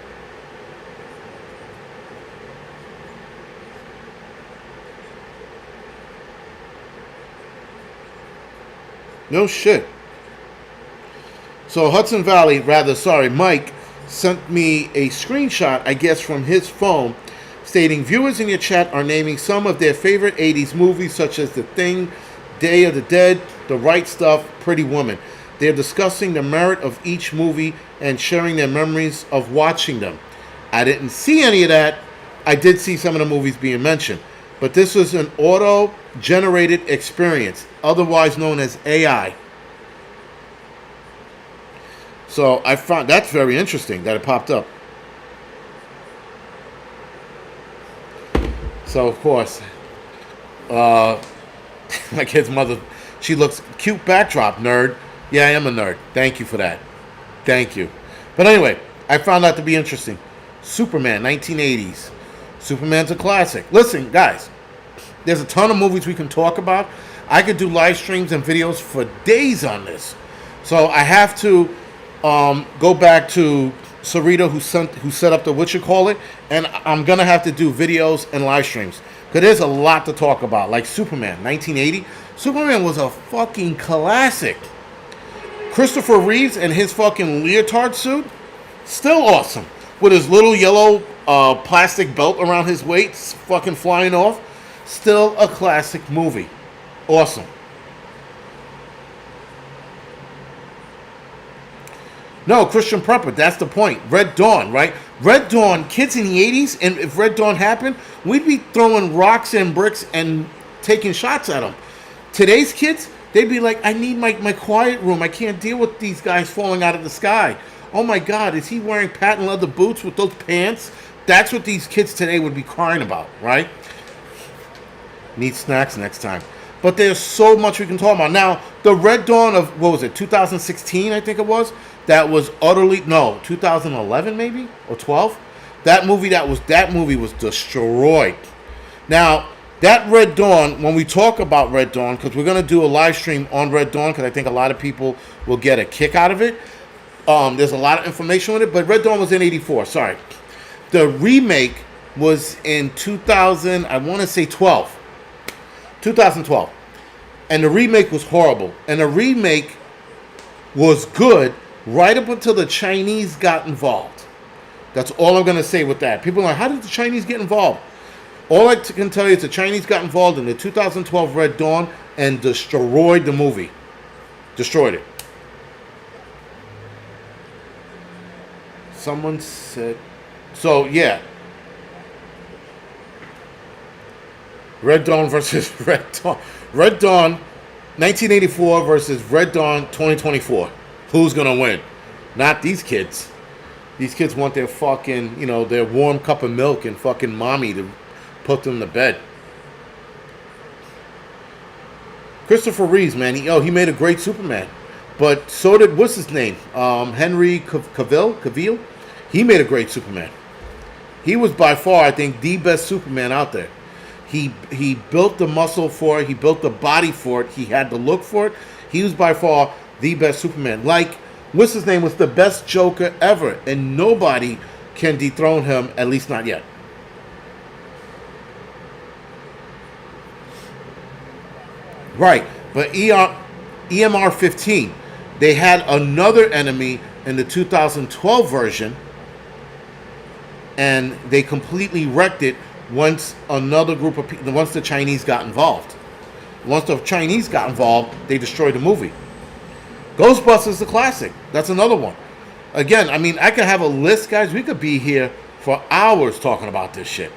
No shit. So Mike sent me a screenshot, I guess, from his phone, stating, viewers in your chat are naming some of their favorite 80s movies, such as The Thing, Day of the Dead, The Right Stuff, Pretty Woman. They're discussing the merit of each movie and sharing their memories of watching them. I didn't see any of that. I did see some of the movies being mentioned. But this was an auto-generated experience, otherwise known as AI. So I found that's very interesting that it popped up. So, of course, my kid's mother, she looks cute backdrop, nerd. Yeah, I am a nerd. Thank you for that. Thank you. But anyway, I found that to be interesting. Superman, 1980s. Superman's a classic. Listen, guys, there's a ton of movies we can talk about. I could do live streams and videos for days on this. So I have to go back to Sarita, who set up the and I'm going to have to do videos and live streams. Because there's a lot to talk about. Like Superman, 1980. Superman was a fucking classic. Christopher Reeves and his fucking leotard suit, still awesome. With his little yellow plastic belt around his waist, fucking flying off. Still a classic movie. Awesome. No, Christian Prepper, that's the point. Red Dawn, right? Red Dawn, kids in the 80s, and if Red Dawn happened, we'd be throwing rocks and bricks and taking shots at them. Today's kids, they'd be like, I need my quiet room. I can't deal with these guys falling out of the sky. Oh my God, is he wearing patent leather boots with those pants? That's what these kids today would be crying about, right? Need snacks next time. But there's so much we can talk about. Now, the Red Dawn of, 2016, I think it was? That was 2011 maybe? Or 12? That movie was destroyed. Now, that Red Dawn, when we talk about Red Dawn, because we're going to do a live stream on Red Dawn, because I think a lot of people will get a kick out of it. There's a lot of information with it, but Red Dawn was in 84, sorry. The remake was in 2000, I want to say 2012. And the remake was horrible. And the remake was good right up until the Chinese got involved. That's all I'm going to say with that. People are like, how did the Chinese get involved? All I can tell you is the Chinese got involved in the 2012 Red Dawn and destroyed the movie. Destroyed it. Someone said... So, yeah. Red Dawn versus Red Dawn. Red Dawn 1984 versus Red Dawn 2024. Who's going to win? Not these kids. These kids want their fucking, their warm cup of milk and fucking mommy to put them to bed. Christopher Reeves, man. He made a great Superman. But so did, what's his name? Henry Cavill. He made a great Superman. He was by far, I think, the best Superman out there. He built the muscle for it. He built the body for it. He had the look for it. He was by far the best Superman. Like, what's his name, was the best Joker ever. And nobody can dethrone him, at least not yet. Right. But EMR 15, they had another enemy in the 2012 version, and they completely wrecked it once another group of people, once the Chinese got involved. Once the Chinese got involved, they destroyed the movie. Ghostbusters is a classic. That's another one. Again, I mean, I could have a list, guys. We could be here for hours talking about this shit.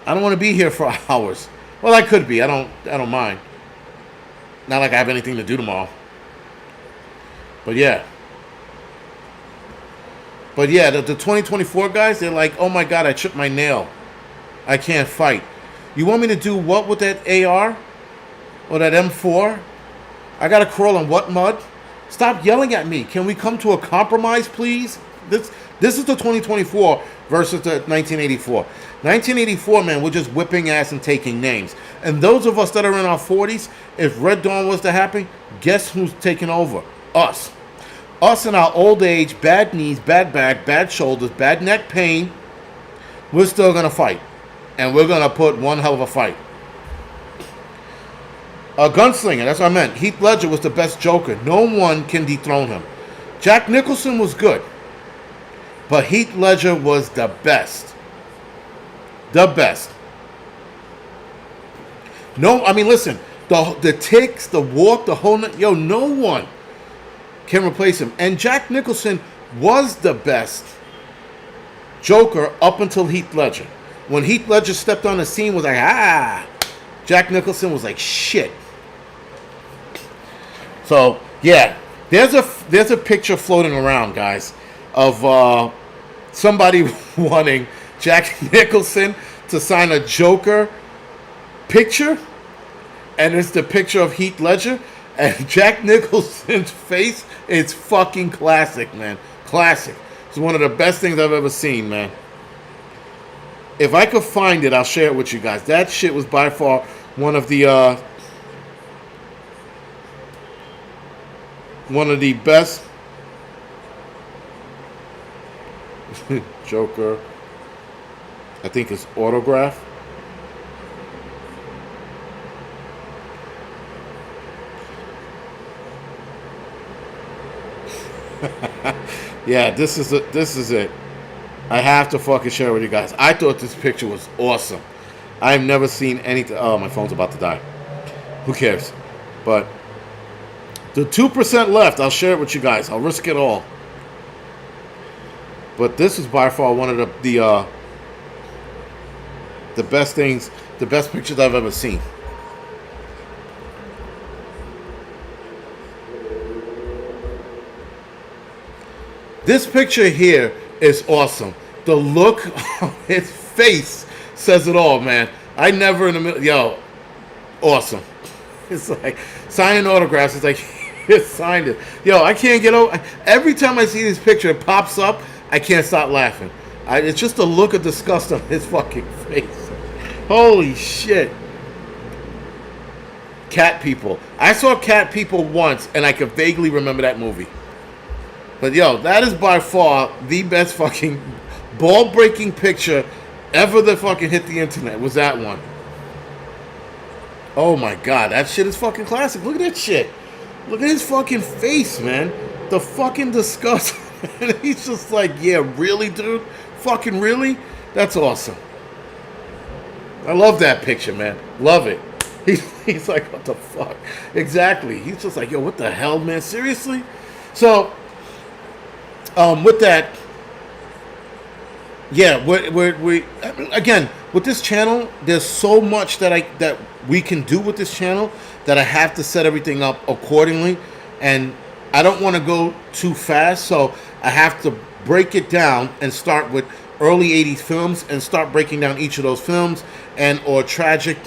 I don't want to be here for hours. Well, I could be. I don't mind. Not like I have anything to do tomorrow. But yeah. The 2024 guys, they're like, oh my God, I chipped my nail. I can't fight. You want me to do what with that AR? Or that M4? I gotta crawl on what mud? Stop yelling at me. Can we come to a compromise, please? This is the 2024 versus the 1984. 1984, man, we're just whipping ass and taking names. And those of us that are in our 40s, if Red Dawn was to happen, guess who's taking over? Us. Us in our old age, bad knees, bad back, bad shoulders, bad neck pain, we're still going to fight. And we're going to put one hell of a fight. A gunslinger, that's what I meant. Heath Ledger was the best Joker. No one can dethrone him. Jack Nicholson was good. But Heath Ledger was the best. The best. No, I mean, listen. The ticks, the walk, the whole... no one can replace him. And Jack Nicholson was the best Joker up until Heath Ledger. When Heath Ledger stepped on the scene, was like, Jack Nicholson was like, shit. So, yeah. There's a picture floating around, guys, of somebody wanting Jack Nicholson to sign a Joker picture. And it's the picture of Heath Ledger. And Jack Nicholson's face is fucking classic, man. Classic. It's one of the best things I've ever seen, man. If I could find it, I'll share it with you guys. That shit was by far one of the best Joker. I think it's autograph. Yeah, this is it. I have to fucking share it with you guys. I thought this picture was awesome. I've never seen anything. Oh, my phone's about to die. Who cares? But the 2% left, I'll share it with you guys. I'll risk it all. But this is by far one of the best things, the best pictures I've ever seen. This picture here is awesome. The look on his face says it all, man. I never in the middle, awesome. It's like signing autographs. It's like, he signed it. I can't get over. Every time I see this picture, it pops up. I can't stop laughing. It's just the look of disgust on his fucking face. Holy shit. Cat People. I saw Cat People once, and I could vaguely remember that movie. But that is by far the best fucking ball-breaking picture ever that fucking hit the internet, was that one. Oh my God, that shit is fucking classic. Look at that shit. Look at his fucking face, man. The fucking disgust. And he's just like, yeah, really, dude? Fucking really? That's awesome. I love that picture, man. Love it. He's like, what the fuck? Exactly. He's just like, what the hell, man? Seriously? So... with that, we again with this channel. There's so much that we can do with this channel that I have to set everything up accordingly, and I don't want to go too fast, so I have to break it down and start with early '80s films and start breaking down each of those films and or tragic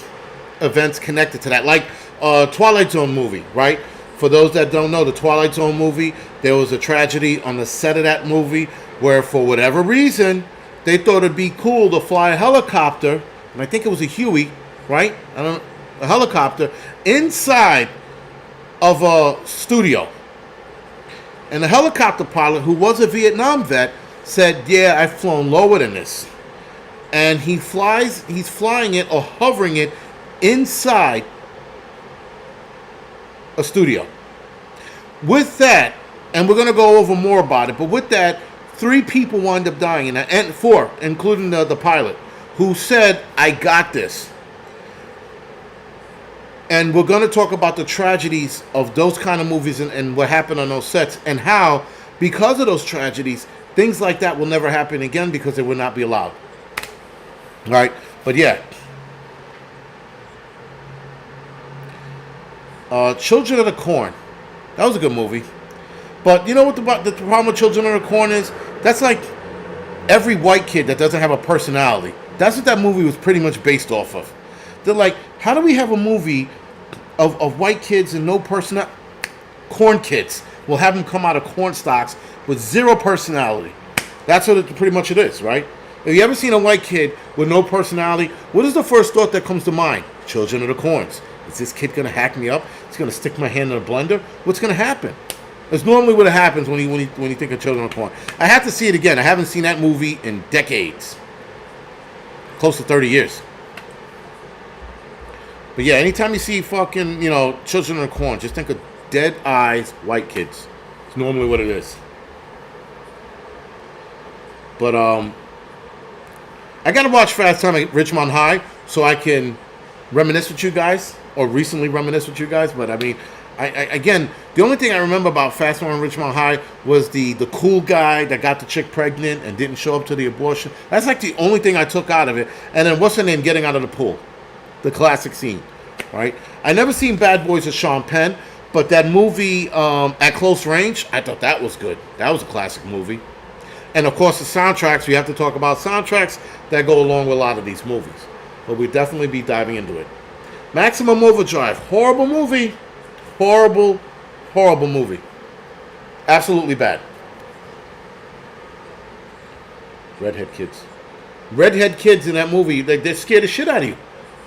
events connected to that. Like Twilight Zone movie, right? For those that don't know, the Twilight Zone movie, there was a tragedy on the set of that movie where, for whatever reason, they thought it'd be cool to fly a helicopter, and I think it was a Huey, right? I don't know, a helicopter inside of a studio. And the helicopter pilot, who was a Vietnam vet, said, "Yeah, I've flown lower than this." And he's flying it or hovering it inside a studio. With that, and we're going to go over more about it, but with that, 3 people wind up dying, and 4, including the pilot, who said, "I got this." And we're going to talk about the tragedies of those kind of movies and what happened on those sets, and how, because of those tragedies, things like that will never happen again because they will not be allowed. All right? But yeah. Children of the Corn. That was a good movie. But you know what the problem with Children of the Corn is? That's like every white kid that doesn't have a personality. That's what that movie was pretty much based off of. They're like, how do we have a movie of white kids and no personality? Corn kids. We'll have them come out of corn stalks with 0 personality. That's what pretty much it is, right? Have you ever seen a white kid with no personality? What is the first thought that comes to mind? Children of the Corns. Is this kid going to hack me up? He's going to stick my hand in a blender? What's going to happen? That's normally what happens when you think of Children of the Corn. I have to see it again. I haven't seen that movie in decades. Close to 30 years. But yeah, anytime you see fucking, Children of the Corn, just think of dead eyes, white kids. It's normally what it is. But, I gotta watch Fast Time at Ridgemont High so I can reminisce with you guys, or recently reminisce with you guys. But I mean, again, the only thing I remember about Fast Time at Ridgemont High was the cool guy that got the chick pregnant and didn't show up to the abortion. That's like the only thing I took out of it. And then what's her name getting out of the pool? The classic scene, right? I never seen Bad Boys with Sean Penn, but that movie At Close Range, I thought that was good. That was a classic movie. And of course, the soundtracks, we have to talk about soundtracks that go along with a lot of these movies. But we'll definitely be diving into it. Maximum Overdrive, horrible movie. Horrible, horrible movie. Absolutely bad. Redhead kids. Redhead kids in that movie, they're scared the shit out of you.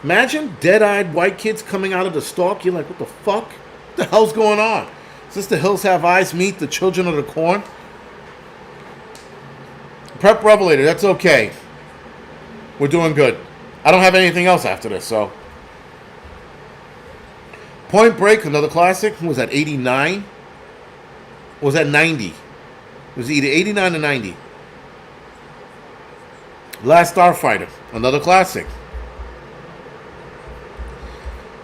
Imagine dead-eyed white kids coming out of the stalk. You're like, what the fuck? What the hell's going on? Is this The Hills Have Eyes meet The Children of the Corn? Prep Revelator, that's okay. We're doing good. I don't have anything else after this, so. Point Break, another classic. Was that 89? Or was that 90? It was either 89 or 90. Last Starfighter, another classic.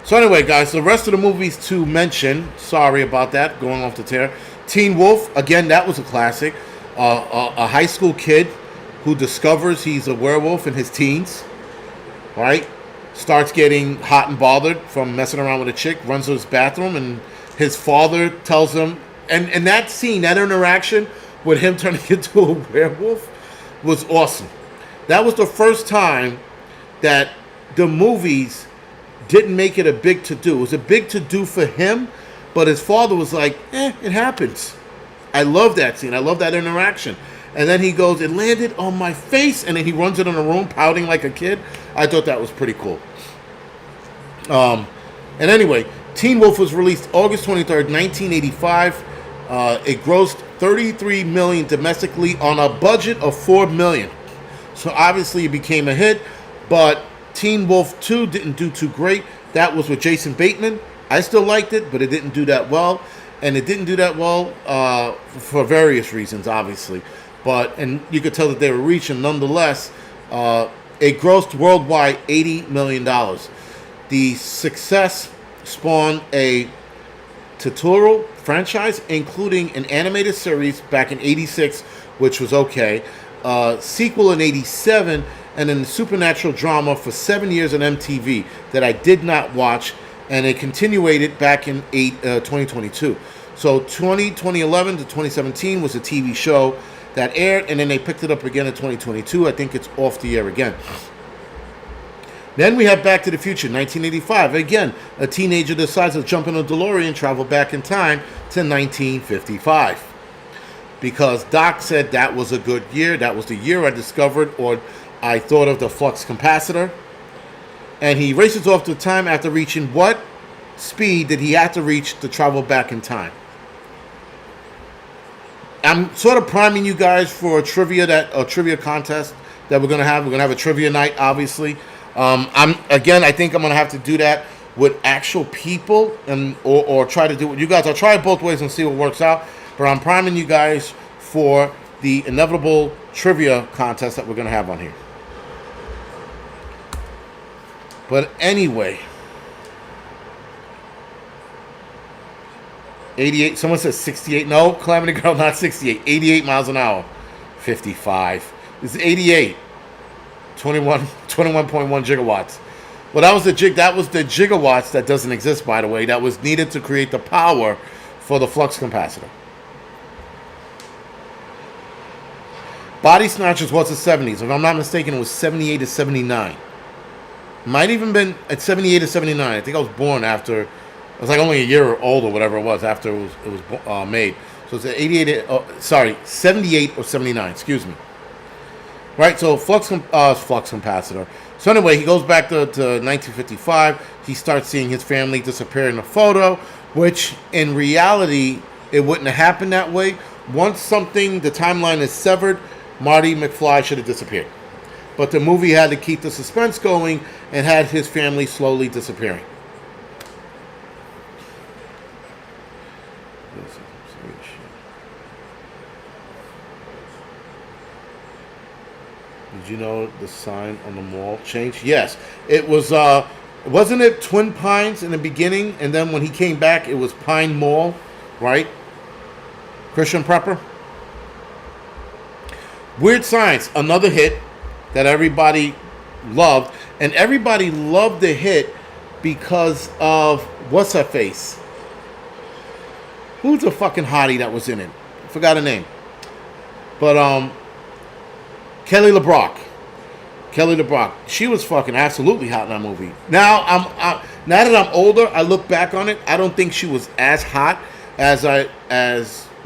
So anyway, guys, the rest of the movies to mention, sorry about that, going off the tear. Teen Wolf, again, that was a classic. A high school kid who discovers he's a werewolf in his teens, right? Starts getting hot and bothered from messing around with a chick, runs to his bathroom, and his father tells him, and that scene, that interaction with him turning into a werewolf was awesome. That was the first time that the movies didn't make it a big to-do. It was a big to-do for him, but his father was like, it happens. I love that scene. I love that interaction. And then he goes, it landed on my face, and then he runs it in a room pouting like a kid. I thought that was pretty cool. And anyway, Teen Wolf was released August 23rd, 1985. It grossed $33 million domestically on a budget of $4 million. So obviously it became a hit, but Teen Wolf 2 didn't do too great. That was with Jason Bateman. I still liked it, but it didn't do that well. And it didn't do that well for various reasons, obviously. And you could tell that they were reaching. Nonetheless, it grossed worldwide $80 million. The success spawned a Totoro franchise, including an animated series back in '86, which was okay. Sequel in '87, and then the supernatural drama for 7 years on MTV that I did not watch, and it continued back in 2022. So 2011 to 2017 was a TV show that aired, and then they picked it up again in 2022. I think it's off the air again. Then we have Back to the Future, 1985. Again, a teenager decides to jump in a DeLorean and travel back in time to 1955. Because Doc said that was a good year. That was the year I discovered, or I thought of, the flux capacitor. And he races off to time after reaching what speed did he have to reach to travel back in time? I'm sort of priming you guys for a trivia contest that we're gonna have. We're gonna have a trivia night, obviously. I think I'm gonna have to do that with actual people and or try to do it with you guys. I'll try it both ways and see what works out. But I'm priming you guys for the inevitable trivia contest that we're gonna have on here. But anyway, 88. Someone says 68. No, Calamity Girl, not 68. 88 miles an hour. 55. It's 88. 21.1 gigawatts. Well, that was the gigawatts that doesn't exist, by the way, that was needed to create the power for the flux capacitor. Body Snatchers was the 70s. If I'm not mistaken, it was 78 to 79. Might even been at 78 to 79. I think I was born after. I was like only a year old or whatever it was after it was made. So it's 78 or 79. Excuse me. Right. So flux capacitor. So anyway, he goes back to 1955. He starts seeing his family disappear in the photo, which in reality it wouldn't have happened that way. Once the timeline is severed, Marty McFly should have disappeared. But the movie had to keep the suspense going and had his family slowly disappearing. Did you know the sign on the mall changed? Yes. It was, wasn't it Twin Pines in the beginning? And then when he came back, it was Pine Mall, right? Christian Prepper. Weird Science, another hit that everybody loved. And everybody loved the hit because of, what's her face? Who's the fucking hottie that was in it? I forgot her name. But, Kelly LeBrock. She was fucking absolutely hot in that movie. Now, now that I'm older, I look back on it. I don't think she was as hot as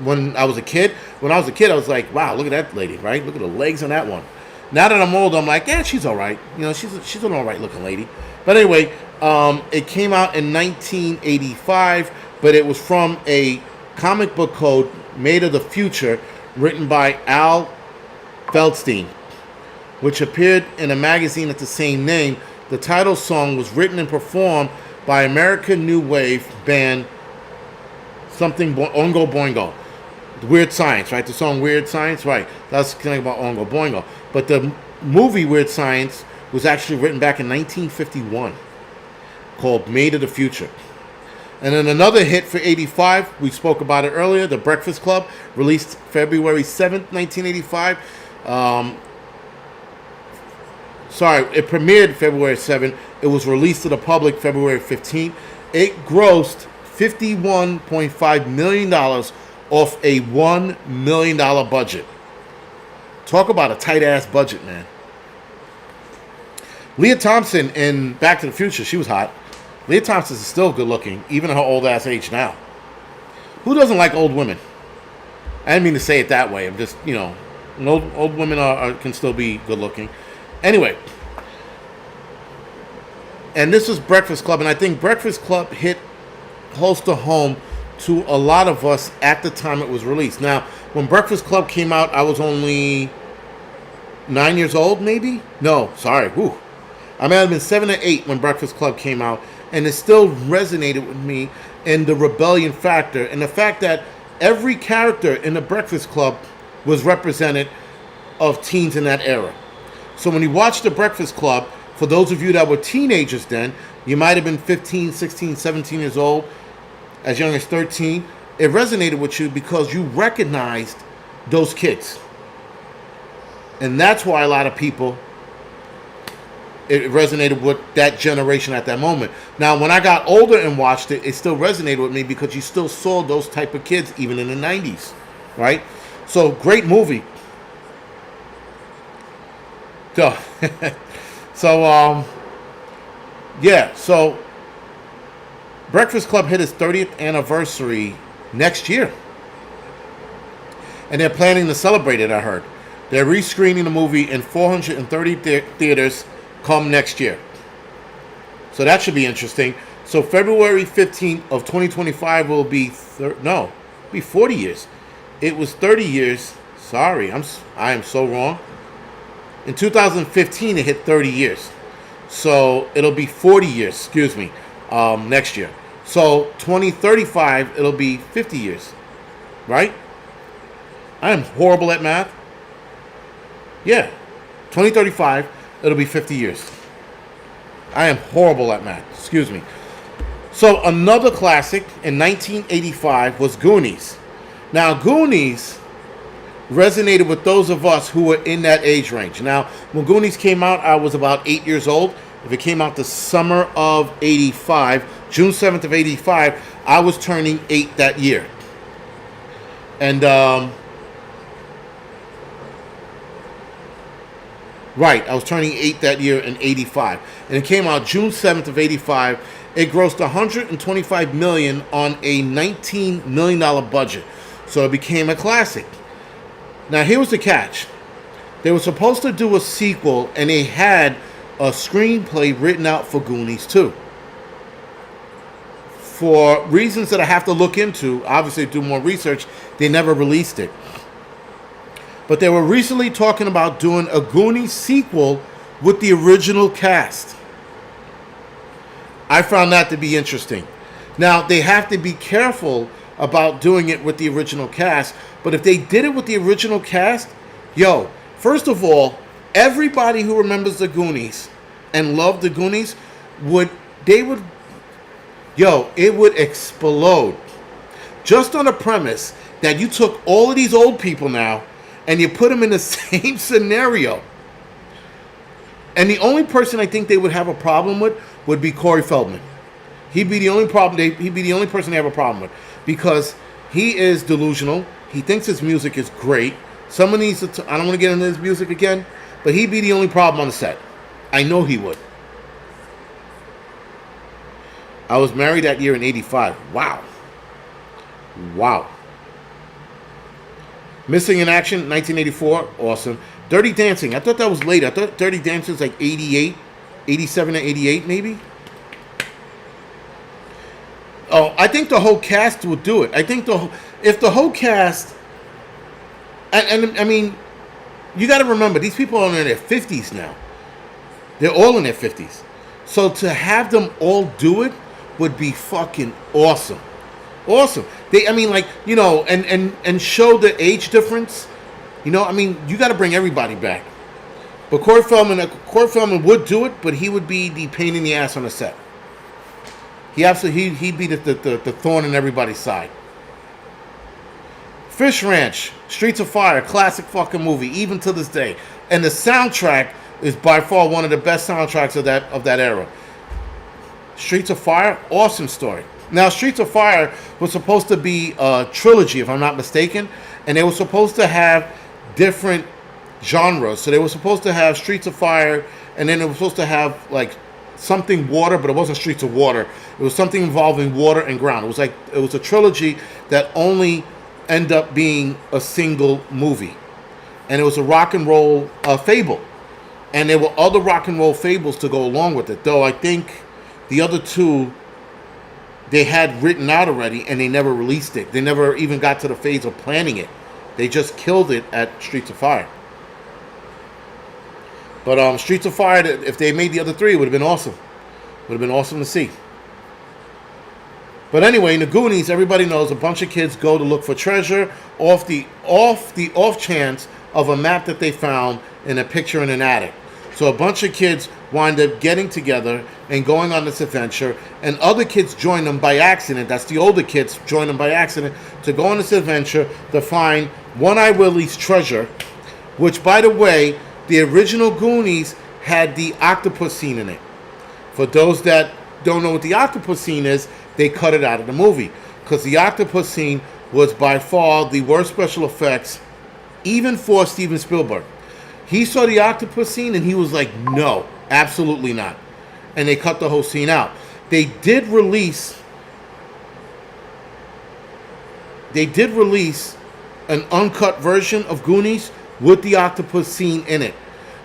when I was a kid. When I was a kid, I was like, wow, look at that lady, right? Look at the legs on that one. Now that I'm older, I'm like, yeah, she's all right. You know, she's an all right looking lady. But anyway, it came out in 1985, but it was from a comic book code Made of the Future, written by Al Feldstein, which appeared in a magazine of the same name. The title song was written and performed by American New Wave band Oingo Boingo. Weird Science, right? The song Weird Science, right? That's something about Oingo Boingo. But the movie Weird Science was actually written back in 1951, called Made of the Future. And then another hit for 85, we spoke about it earlier, The Breakfast Club, released February 7th, 1985. It premiered February 7th. It was released to the public February 15th. It grossed $51.5 million off a $1 million budget. Talk about a tight-ass budget, man. Leah Thompson in Back to the Future, she was hot. Leah Thompson is still good looking, even at her old-ass age now. Who doesn't like old women? I didn't mean to say it that way. I'm just, old women can still be good looking. Anyway, and this was Breakfast Club, and I think Breakfast Club hit close to home to a lot of us at the time it was released. Now, when Breakfast Club came out, I was only 9 years old, maybe? No, sorry. Whew. I may have been 7 or 8 when Breakfast Club came out, and it still resonated with me in the rebellion factor and the fact that every character in the Breakfast Club was represented of teens in that era. So when you watch the Breakfast Club, for those of you that were teenagers then, you might have been 15, 16, 17 years old, as young as 13. It resonated with you because you recognized those kids. And that's why a lot of people, it resonated with that generation at that moment. Now, when I got older and watched it, it still resonated with me because you still saw those type of kids even in the 90s, right? So, great movie. So Yeah, so Breakfast Club hit its 30th anniversary next year. And they're planning to celebrate it, I heard. They're rescreening the movie in 430 theaters come next year. So that should be interesting. So February 15th of 2025 will be, be 40 years. It was 30 years. Sorry, I am so wrong. In 2015, it hit 30 years. So it'll be 40 years, excuse me, next year. So 2035, it'll be 50 years, right? I am horrible at math. Yeah, 2035, it'll be 50 years. I am horrible at math, excuse me. So another classic in 1985 was Goonies. Now, Goonies resonated with those of us who were in that age range. Now, when Goonies came out, I was about 8 years old. If it came out the summer of 85, June 7th of 85, I was turning 8 that year. And, right, I was turning 8 that year in 85. And it came out June 7th of 85. It grossed $125 million on a $19 million budget. So it became a classic. Now, here was the catch. They were supposed to do a sequel, and they had a screenplay written out for Goonies 2. For reasons that I have to look into, obviously do more research, they never released it. But they were recently talking about doing a Goonies sequel with the original cast. I found that to be interesting. Now, they have to be careful about doing it with the original cast, but if they did it with the original cast, first of all, everybody who remembers the Goonies and loved the Goonies it would explode. Just on the premise that you took all of these old people now and you put them in the same scenario. And the only person I think they would have a problem with would be Corey Feldman. He'd be the only person they have a problem with, because he is delusional. He thinks his music is great. Someone needs to. I don't want to get into his music again, but he'd be the only problem on the set. I know he would. I was married that year in 85. Wow. Missing in Action, 1984. Awesome. Dirty Dancing. I thought that was later. I thought Dirty Dancing was like 88, 87 or 88 maybe. Oh, I think the whole cast would do it. I think if the whole cast, and I mean, you got to remember, these people are in their 50s now. They're all in their 50s. So to have them all do it would be fucking awesome. Awesome. And show the age difference. You got to bring everybody back. But Corey Feldman would do it, but he would be the pain in the ass on the set. He'd be the thorn in everybody's side. Fish Ranch, Streets of Fire, classic fucking movie, even to this day. And the soundtrack is by far one of the best soundtracks of that era. Streets of Fire, awesome story. Now, Streets of Fire was supposed to be a trilogy, if I'm not mistaken, and they were supposed to have different genres. So they were supposed to have Streets of Fire, and then they were supposed to have like something water, but it wasn't Streets of Water. It was something involving water and ground. It was a trilogy that only ended up being a single movie, and it was a rock and roll fable. And there were other rock and roll fables to go along with it, though I think the other two they had written out already, and they never released it. They never even got to the phase of planning it. They just killed it at Streets of Fire. But Streets of Fire, if they made the other three, it would have been awesome. Would have been awesome to see. But anyway, in the Goonies, everybody knows a bunch of kids go to look for treasure off chance of a map that they found in a picture in an attic. So a bunch of kids wind up getting together and going on this adventure, and other kids join them by accident. That's the older kids join them by accident to go on this adventure to find One-Eye Willie's treasure, which, by the way, the original Goonies had the octopus scene in it. For those that don't know what the octopus scene is, they cut it out of the movie, because the octopus scene was by far the worst special effects, even for Steven Spielberg. He saw the octopus scene and he was like, no, absolutely not. and they cut the whole scene out. They did release an uncut version of Goonies with the octopus scene in it.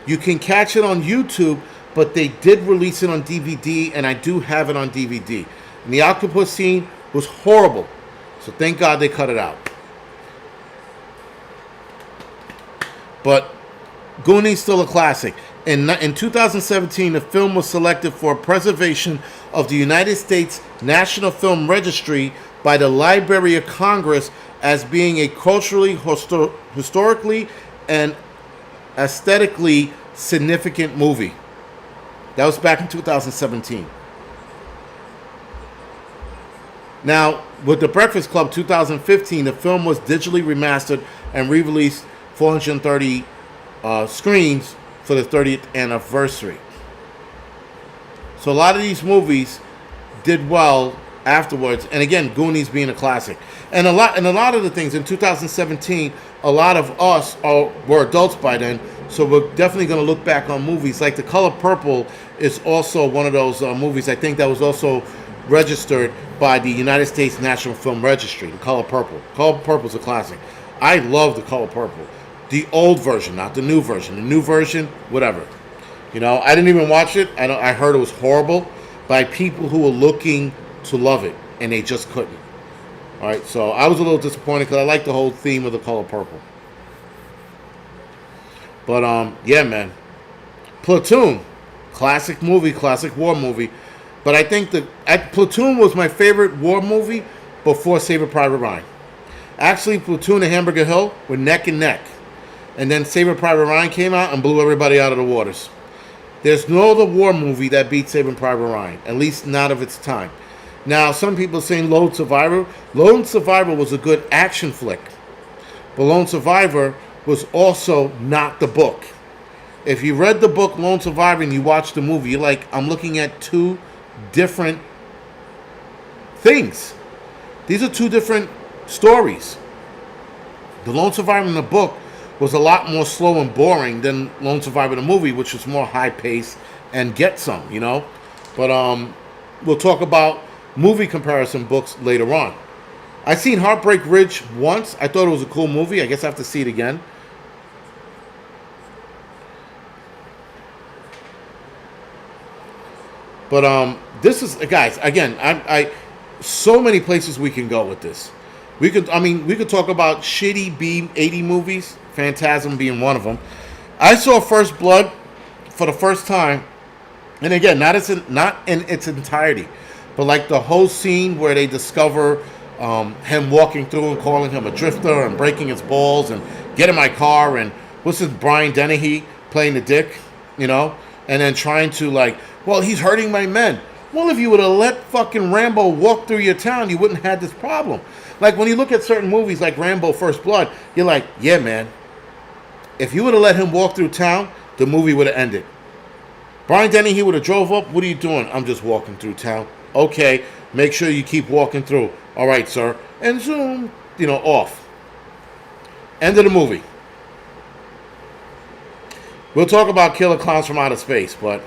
You can catch it on YouTube, but they did release it on DVD, and I do have it on DVD. And the octopus scene was horrible, so thank God they cut it out. But Goonies still a classic. In 2017, the film was selected for preservation of the United States National Film Registry by the Library of Congress as being a culturally, historically, and aesthetically significant movie. That was back in 2017. Now, with The Breakfast Club 2015, the film was digitally remastered and re-released 430 screens for the 30th anniversary. So a lot of these movies did well afterwards, and again, Goonies being a classic. And a lot of the things in 2017, a lot of us were adults by then, so we're definitely going to look back on movies like The Color Purple is also one of those movies. I think that was also registered by the United States National Film Registry. The Color Purple. Color Purple is a classic. I love The Color Purple. The old version, not the new version. The new version, whatever. You know, I didn't even watch it. I heard it was horrible by people who were looking to love it, and they just couldn't. All right, so I was a little disappointed because I like the whole theme of The Color Purple. But yeah, man, Platoon, classic movie, classic war movie. But I think Platoon was my favorite war movie before Saving Private Ryan. Actually, Platoon and Hamburger Hill were neck and neck. And then Saving Private Ryan came out and blew everybody out of the waters. There's no other war movie that beats Saving Private Ryan, at least not of its time. Now, some people are saying Lone Survivor. Lone Survivor was a good action flick. But Lone Survivor was also not the book. If you read the book Lone Survivor and you watch the movie, you're like, I'm looking at two different things. These are two different stories. The Lone Survivor in the book was a lot more slow and boring than Lone Survivor the movie, which was more high-paced and get some, you know? But we'll talk about movie comparison books later on. I seen Heartbreak Ridge once. I thought it was a cool movie. I guess I have to see it again. But this is, guys, again, I so many places we can go with this. We could talk about shitty B-80 movies, Phantasm being one of them. I saw First Blood for the first time, and again, not in its entirety, but like the whole scene where they discover him walking through and calling him a drifter and breaking his balls and get in my car and what's this Brian Dennehy playing the dick, you know, and then trying to like, well, he's hurting my men. Well, if you would have let fucking Rambo walk through your town, you wouldn't have this problem. Like when you look at certain movies like Rambo First Blood, you're like, yeah, man. If you would have let him walk through town, the movie would have ended. Brian Dennehy would have drove up. What are you doing? I'm just walking through town. Okay, make sure you keep walking through. All right, sir. And zoom, off. End of the movie. We'll talk about Killer Clowns from Outer Space, but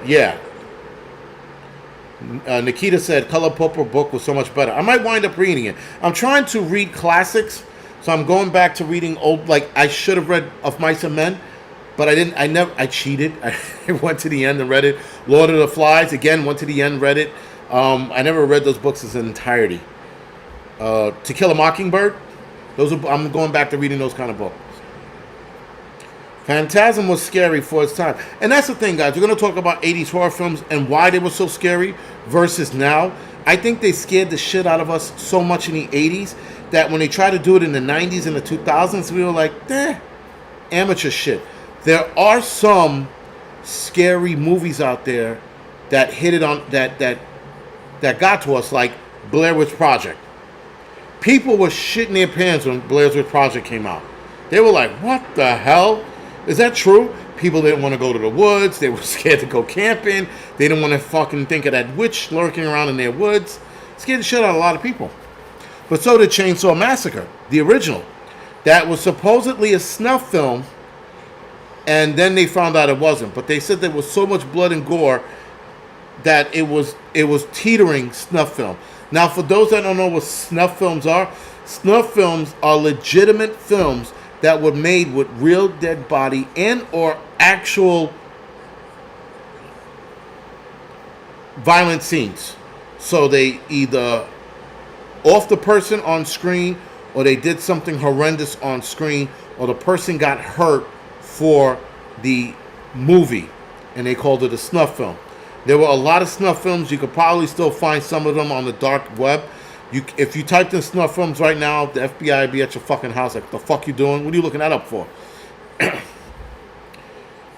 yeah. Nikita said Color Purple book was so much better. I might wind up reading it. I'm trying to read classics, so I'm going back to reading old. Like I should have read Of Mice and Men, but I didn't. I cheated. I went to the end and read it. Lord of the Flies again. Went to the end, read it. I never read those books as an entirety. To Kill a Mockingbird. I'm going back to reading those kind of books. Phantasm was scary for its time. And that's the thing, guys. We're going to talk about 80s horror films and why they were so scary versus now. I think they scared the shit out of us so much in the 80s that when they tried to do it in the 90s and the 2000s, we were like, amateur shit. There are some scary movies out there that hit it on, that got to us, like Blair Witch Project. People were shitting their pants when Blair Witch Project came out. They were like, what the hell? Is that true? People didn't want to go to the woods. They were scared to go camping. They didn't want to fucking think of that witch lurking around in their woods. Scared the shit out of a lot of people. But so did Chainsaw Massacre, the original. That was supposedly a snuff film. and then they found out it wasn't. But they said there was so much blood and gore that it was teetering snuff film. Now, for those that don't know what snuff films are legitimate films that were made with real dead body and or actual violent scenes. So they either off the person on screen, or they did something horrendous on screen, or the person got hurt for the movie, and they called it a snuff film. There were a lot of snuff films. You could probably still find some of them on the dark web. If you typed in snuff films right now, the FBI would be at your fucking house. Like, what the fuck you doing? What are you looking that up for?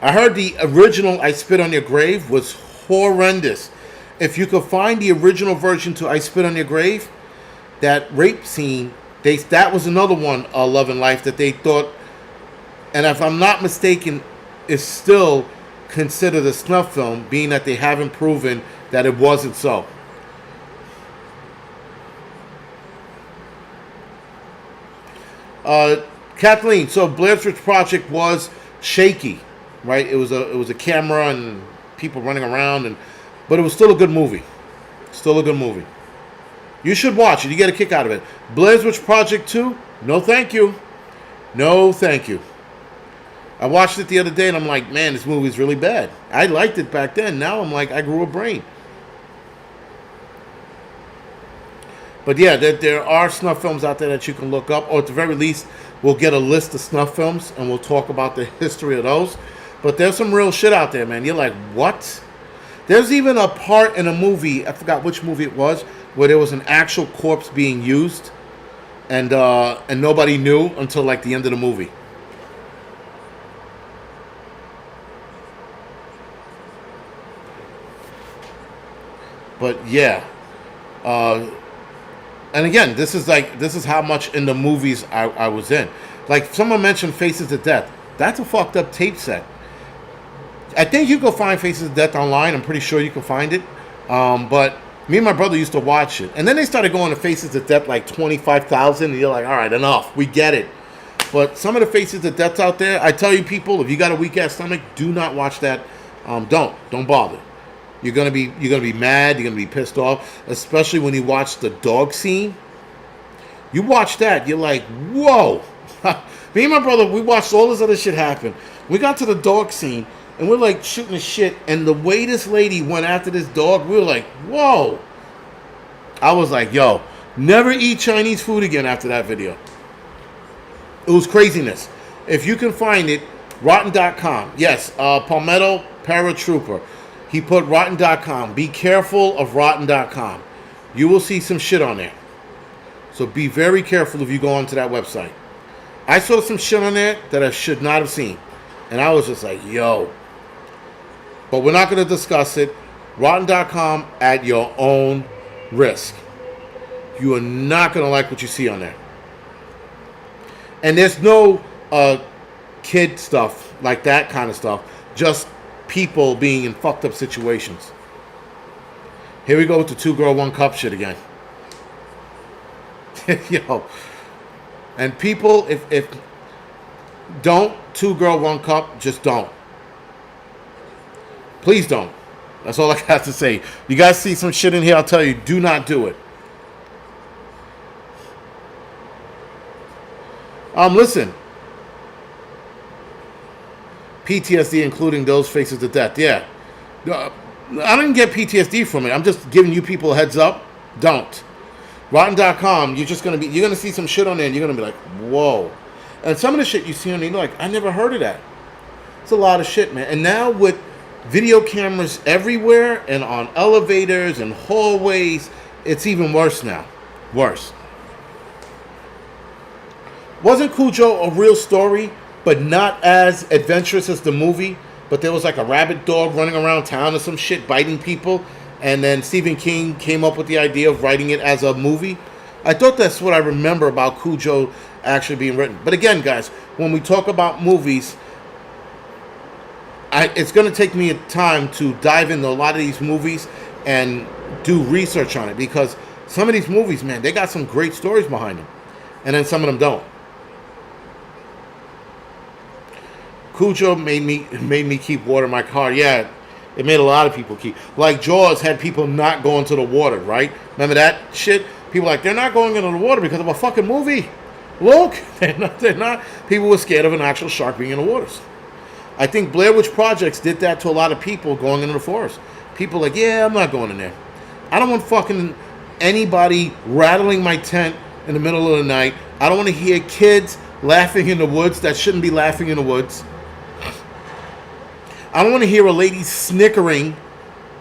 I heard the original I Spit on Your Grave was horrendous. If you could find the original version to I Spit on Your Grave, that rape scene, that was another one, Love and Life, that they thought, and if I'm not mistaken, is still considered a snuff film, being that they haven't proven that it wasn't so. Kathleen, so Blair's Witch Project was shaky, right? It was a camera and people running around, but it was still a good movie. Still a good movie. You should watch it. You get a kick out of it. Blair's Witch Project 2? No, thank you. No, thank you. I watched it the other day and I'm like, man, this movie's really bad. I liked it back then. Now I'm like, I grew a brain. But yeah, there are snuff films out there that you can look up, or at the very least, we'll get a list of snuff films and we'll talk about the history of those. But there's some real shit out there, man. You're like, what? There's even a part in a movie, I forgot which movie it was, where there was an actual corpse being used, and nobody knew until like the end of the movie. But yeah, and again, this is how much in the movies I was in. Like someone mentioned Faces of Death. That's a fucked up tape set. I think you can find Faces of Death online. I'm pretty sure you can find it. But me and my brother used to watch it, and then they started going to Faces of Death like 25,000, and you're like, all right, enough, we get it. But some of the Faces of Death out there, I tell you, people, if you got a weak ass stomach, do not watch that. Don't bother. You're gonna be mad. You're gonna be pissed off, especially when you watch the dog scene. You watch that, you're like, whoa. Me and my brother, we watched all this other shit happen. We got to the dog scene, and we're like shooting the shit. And the way this lady went after this dog, we were like, whoa. I was like, yo, never eat Chinese food again after that video. It was craziness. If you can find it, rotten.com. Yes, Palmetto Paratrooper. He put rotten.com. Be careful of rotten.com. You will see some shit on there. So be very careful if you go onto that website. I saw some shit on there that I should not have seen. And I was just like, yo. But we're not going to discuss it. Rotten.com at your own risk. You are not going to like what you see on there. And there's no kid stuff, like that kind of stuff. Just people being in fucked up situations. Here we go with the 2 Girl 1 Cup shit again. Yo. And people, if don't 2 Girl 1 Cup, just don't. Please don't. That's all I have to say. You guys see some shit in here, I'll tell you, do not do it. Listen. PTSD, including those Faces of Death. Yeah. I didn't get PTSD from it. I'm just giving you people a heads up. Don't. Rotten.com, you're going to see some shit on there and you're going to be like, whoa. And some of the shit you see on there, you're like, I never heard of that. It's a lot of shit, man. And now with video cameras everywhere and on elevators and hallways, it's even worse now. Worse. Wasn't Cujo a real story, but not as adventurous as the movie? But there was like a rabid dog running around town or some shit biting people. And then Stephen King came up with the idea of writing it as a movie. I thought that's what I remember about Cujo actually being written. But again, guys, when we talk about movies, it's going to take me time to dive into a lot of these movies and do research on it. Because some of these movies, man, they got some great stories behind them. And then some of them don't. Cujo made me keep water in my car. Yeah, it made a lot of people keep. Like Jaws had people not going to the water, right? Remember that shit? People like, they're not going into the water because of a fucking movie. Look, they're not. People were scared of an actual shark being in the waters. I think Blair Witch Projects did that to a lot of people going into the forest. People like, yeah, I'm not going in there. I don't want fucking anybody rattling my tent in the middle of the night. I don't want to hear kids laughing in the woods that shouldn't be laughing in the woods. I don't want to hear a lady snickering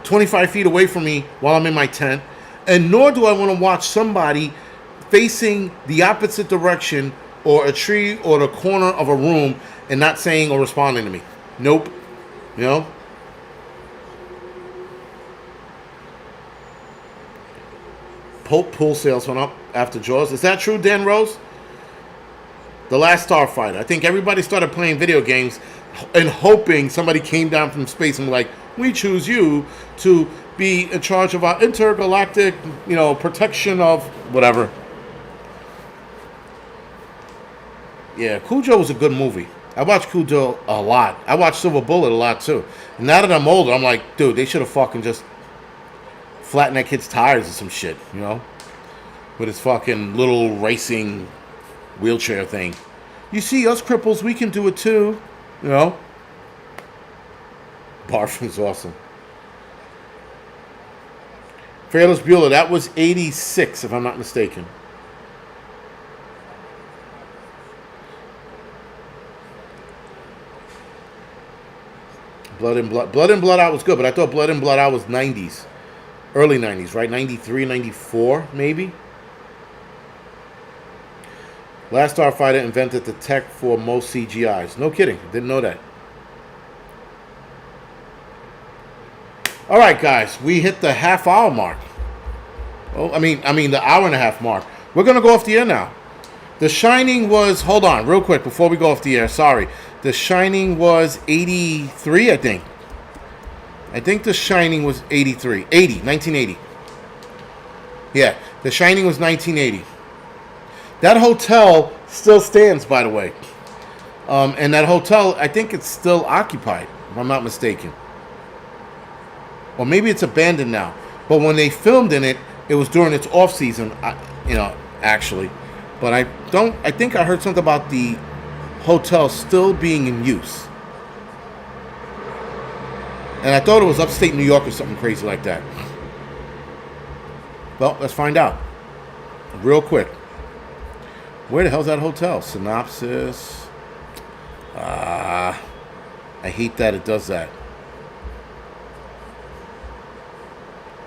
25 feet away from me while I'm in my tent. And nor do I want to watch somebody facing the opposite direction or a tree or the corner of a room and not saying or responding to me. Nope. You know? Pope pool sales went up after Jaws. Is that true, Dan Rose? The Last Starfighter. I think everybody started playing video games and hoping somebody came down from space and was like, we choose you to be in charge of our intergalactic, protection of whatever. Yeah, Cujo was a good movie. I watched Cujo a lot. I watched Silver Bullet a lot too. And now that I'm older, I'm like, dude, they should have fucking just flattened that kid's tires or some shit, with his fucking little racing wheelchair thing. You see, us cripples, we can do it too, Barf is awesome. Ferris Bueller, that was 86, if I'm not mistaken. Blood in Blood Out was good, but I thought Blood in Blood Out was 90s. Early 90s, right? 93, 94, maybe? Last Starfighter invented the tech for most CGIs. No kidding. Didn't know that. All right, guys. We hit the half-hour mark. Oh, I mean the hour and a half mark. We're going to go off the air now. The Shining was... Hold on, real quick, before we go off the air. Sorry. The Shining was 83, I think. I think The Shining was 83. 1980. Yeah, The Shining was 1980. That hotel still stands, by the way. And that hotel, I think it's still occupied, if I'm not mistaken. Or maybe it's abandoned now. But when they filmed in it, it was during its off-season, actually. But I think I heard something about the hotel still being in use. And I thought it was upstate New York or something crazy like that. Well, let's find out. Real quick. Where the hell's that hotel? Synopsis. I hate that it does that.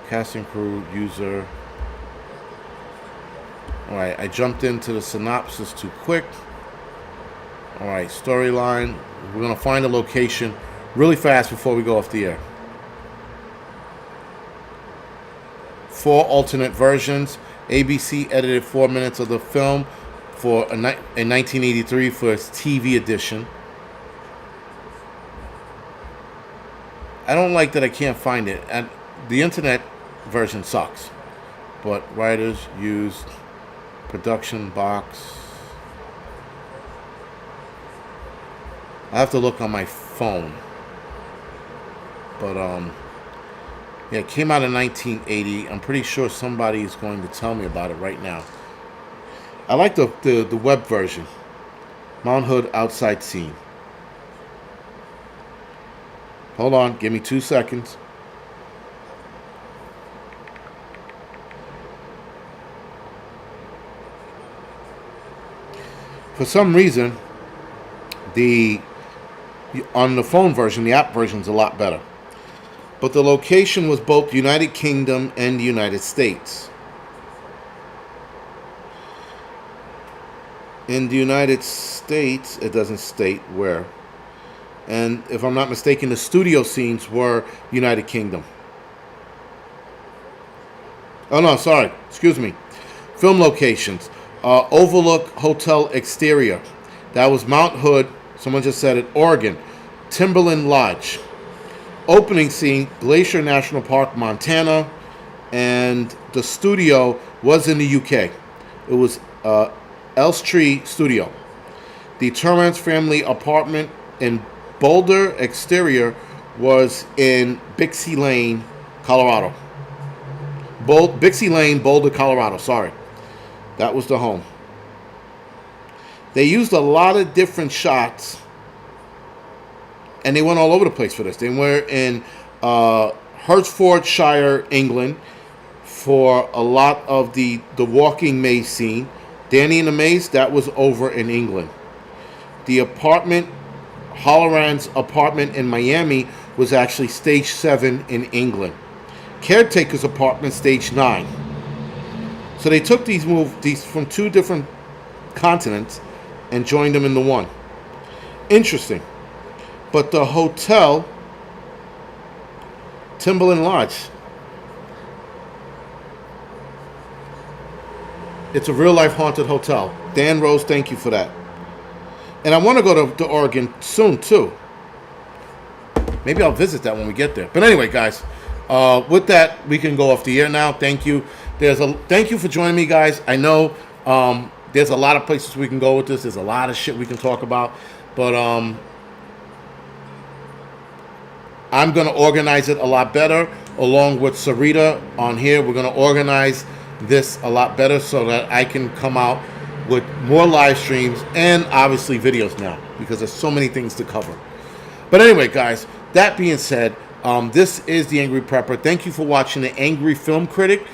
Casting crew, user. Alright, I jumped into the synopsis too quick. Alright, storyline. We're going to find a location really fast before we go off the air. 4 alternate versions. ABC edited 4 minutes of the film in 1983 for its TV edition. I don't like that I can't find it. And the internet version sucks. But writers used production box. I have to look on my phone. But yeah, it came out in 1980. I'm pretty sure somebody is going to tell me about it right now. I like the web version. Mount Hood outside scene. Hold on, give me 2 seconds. For some reason, on the phone version, the app version is a lot better. But the location was both the United Kingdom and the United States. In the United States, it doesn't state where. And if I'm not mistaken, the studio scenes were United Kingdom. Oh, no, sorry. Excuse me. Film locations. Overlook Hotel exterior. That was Mount Hood. Someone just said it. Oregon. Timberland Lodge. Opening scene, Glacier National Park, Montana. And the studio was in the UK. It was Elstree Studio. The Torrance family apartment in Boulder exterior was in Bixie Lane, Colorado. Bixie Lane, Boulder, Colorado. Sorry. That was the home. They used a lot of different shots, and they went all over the place for this. They were in Hertfordshire, England, for a lot of the walking maze scene. Danny and the Maze, that was over in England. The apartment, Holloran's apartment in Miami, was actually stage 7 in England. Caretaker's apartment, stage 9. So they took these from 2 different continents and joined them into one. Interesting. But the hotel, Timberland Lodge, it's a real-life haunted hotel. Dan Rose, thank you for that. And I want to go to Oregon soon, too. Maybe I'll visit that when we get there. But anyway, guys, with that, we can go off the air now. Thank you. Thank you for joining me, guys. I know there's a lot of places we can go with this. There's a lot of shit we can talk about. But I'm going to organize it a lot better. Along with Sarita on here, we're going to organize this a lot better so that I can come out with more live streams and obviously videos now, because there's so many things to cover. But anyway, guys, that being said, this is the Angry Prepper. Thank you for watching the Angry Film Critic.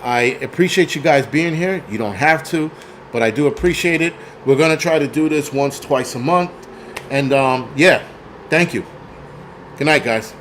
I appreciate you guys being here. You don't have to, but I do appreciate it. We're going to try to do this once, twice a month. And yeah, thank you. Good night, guys.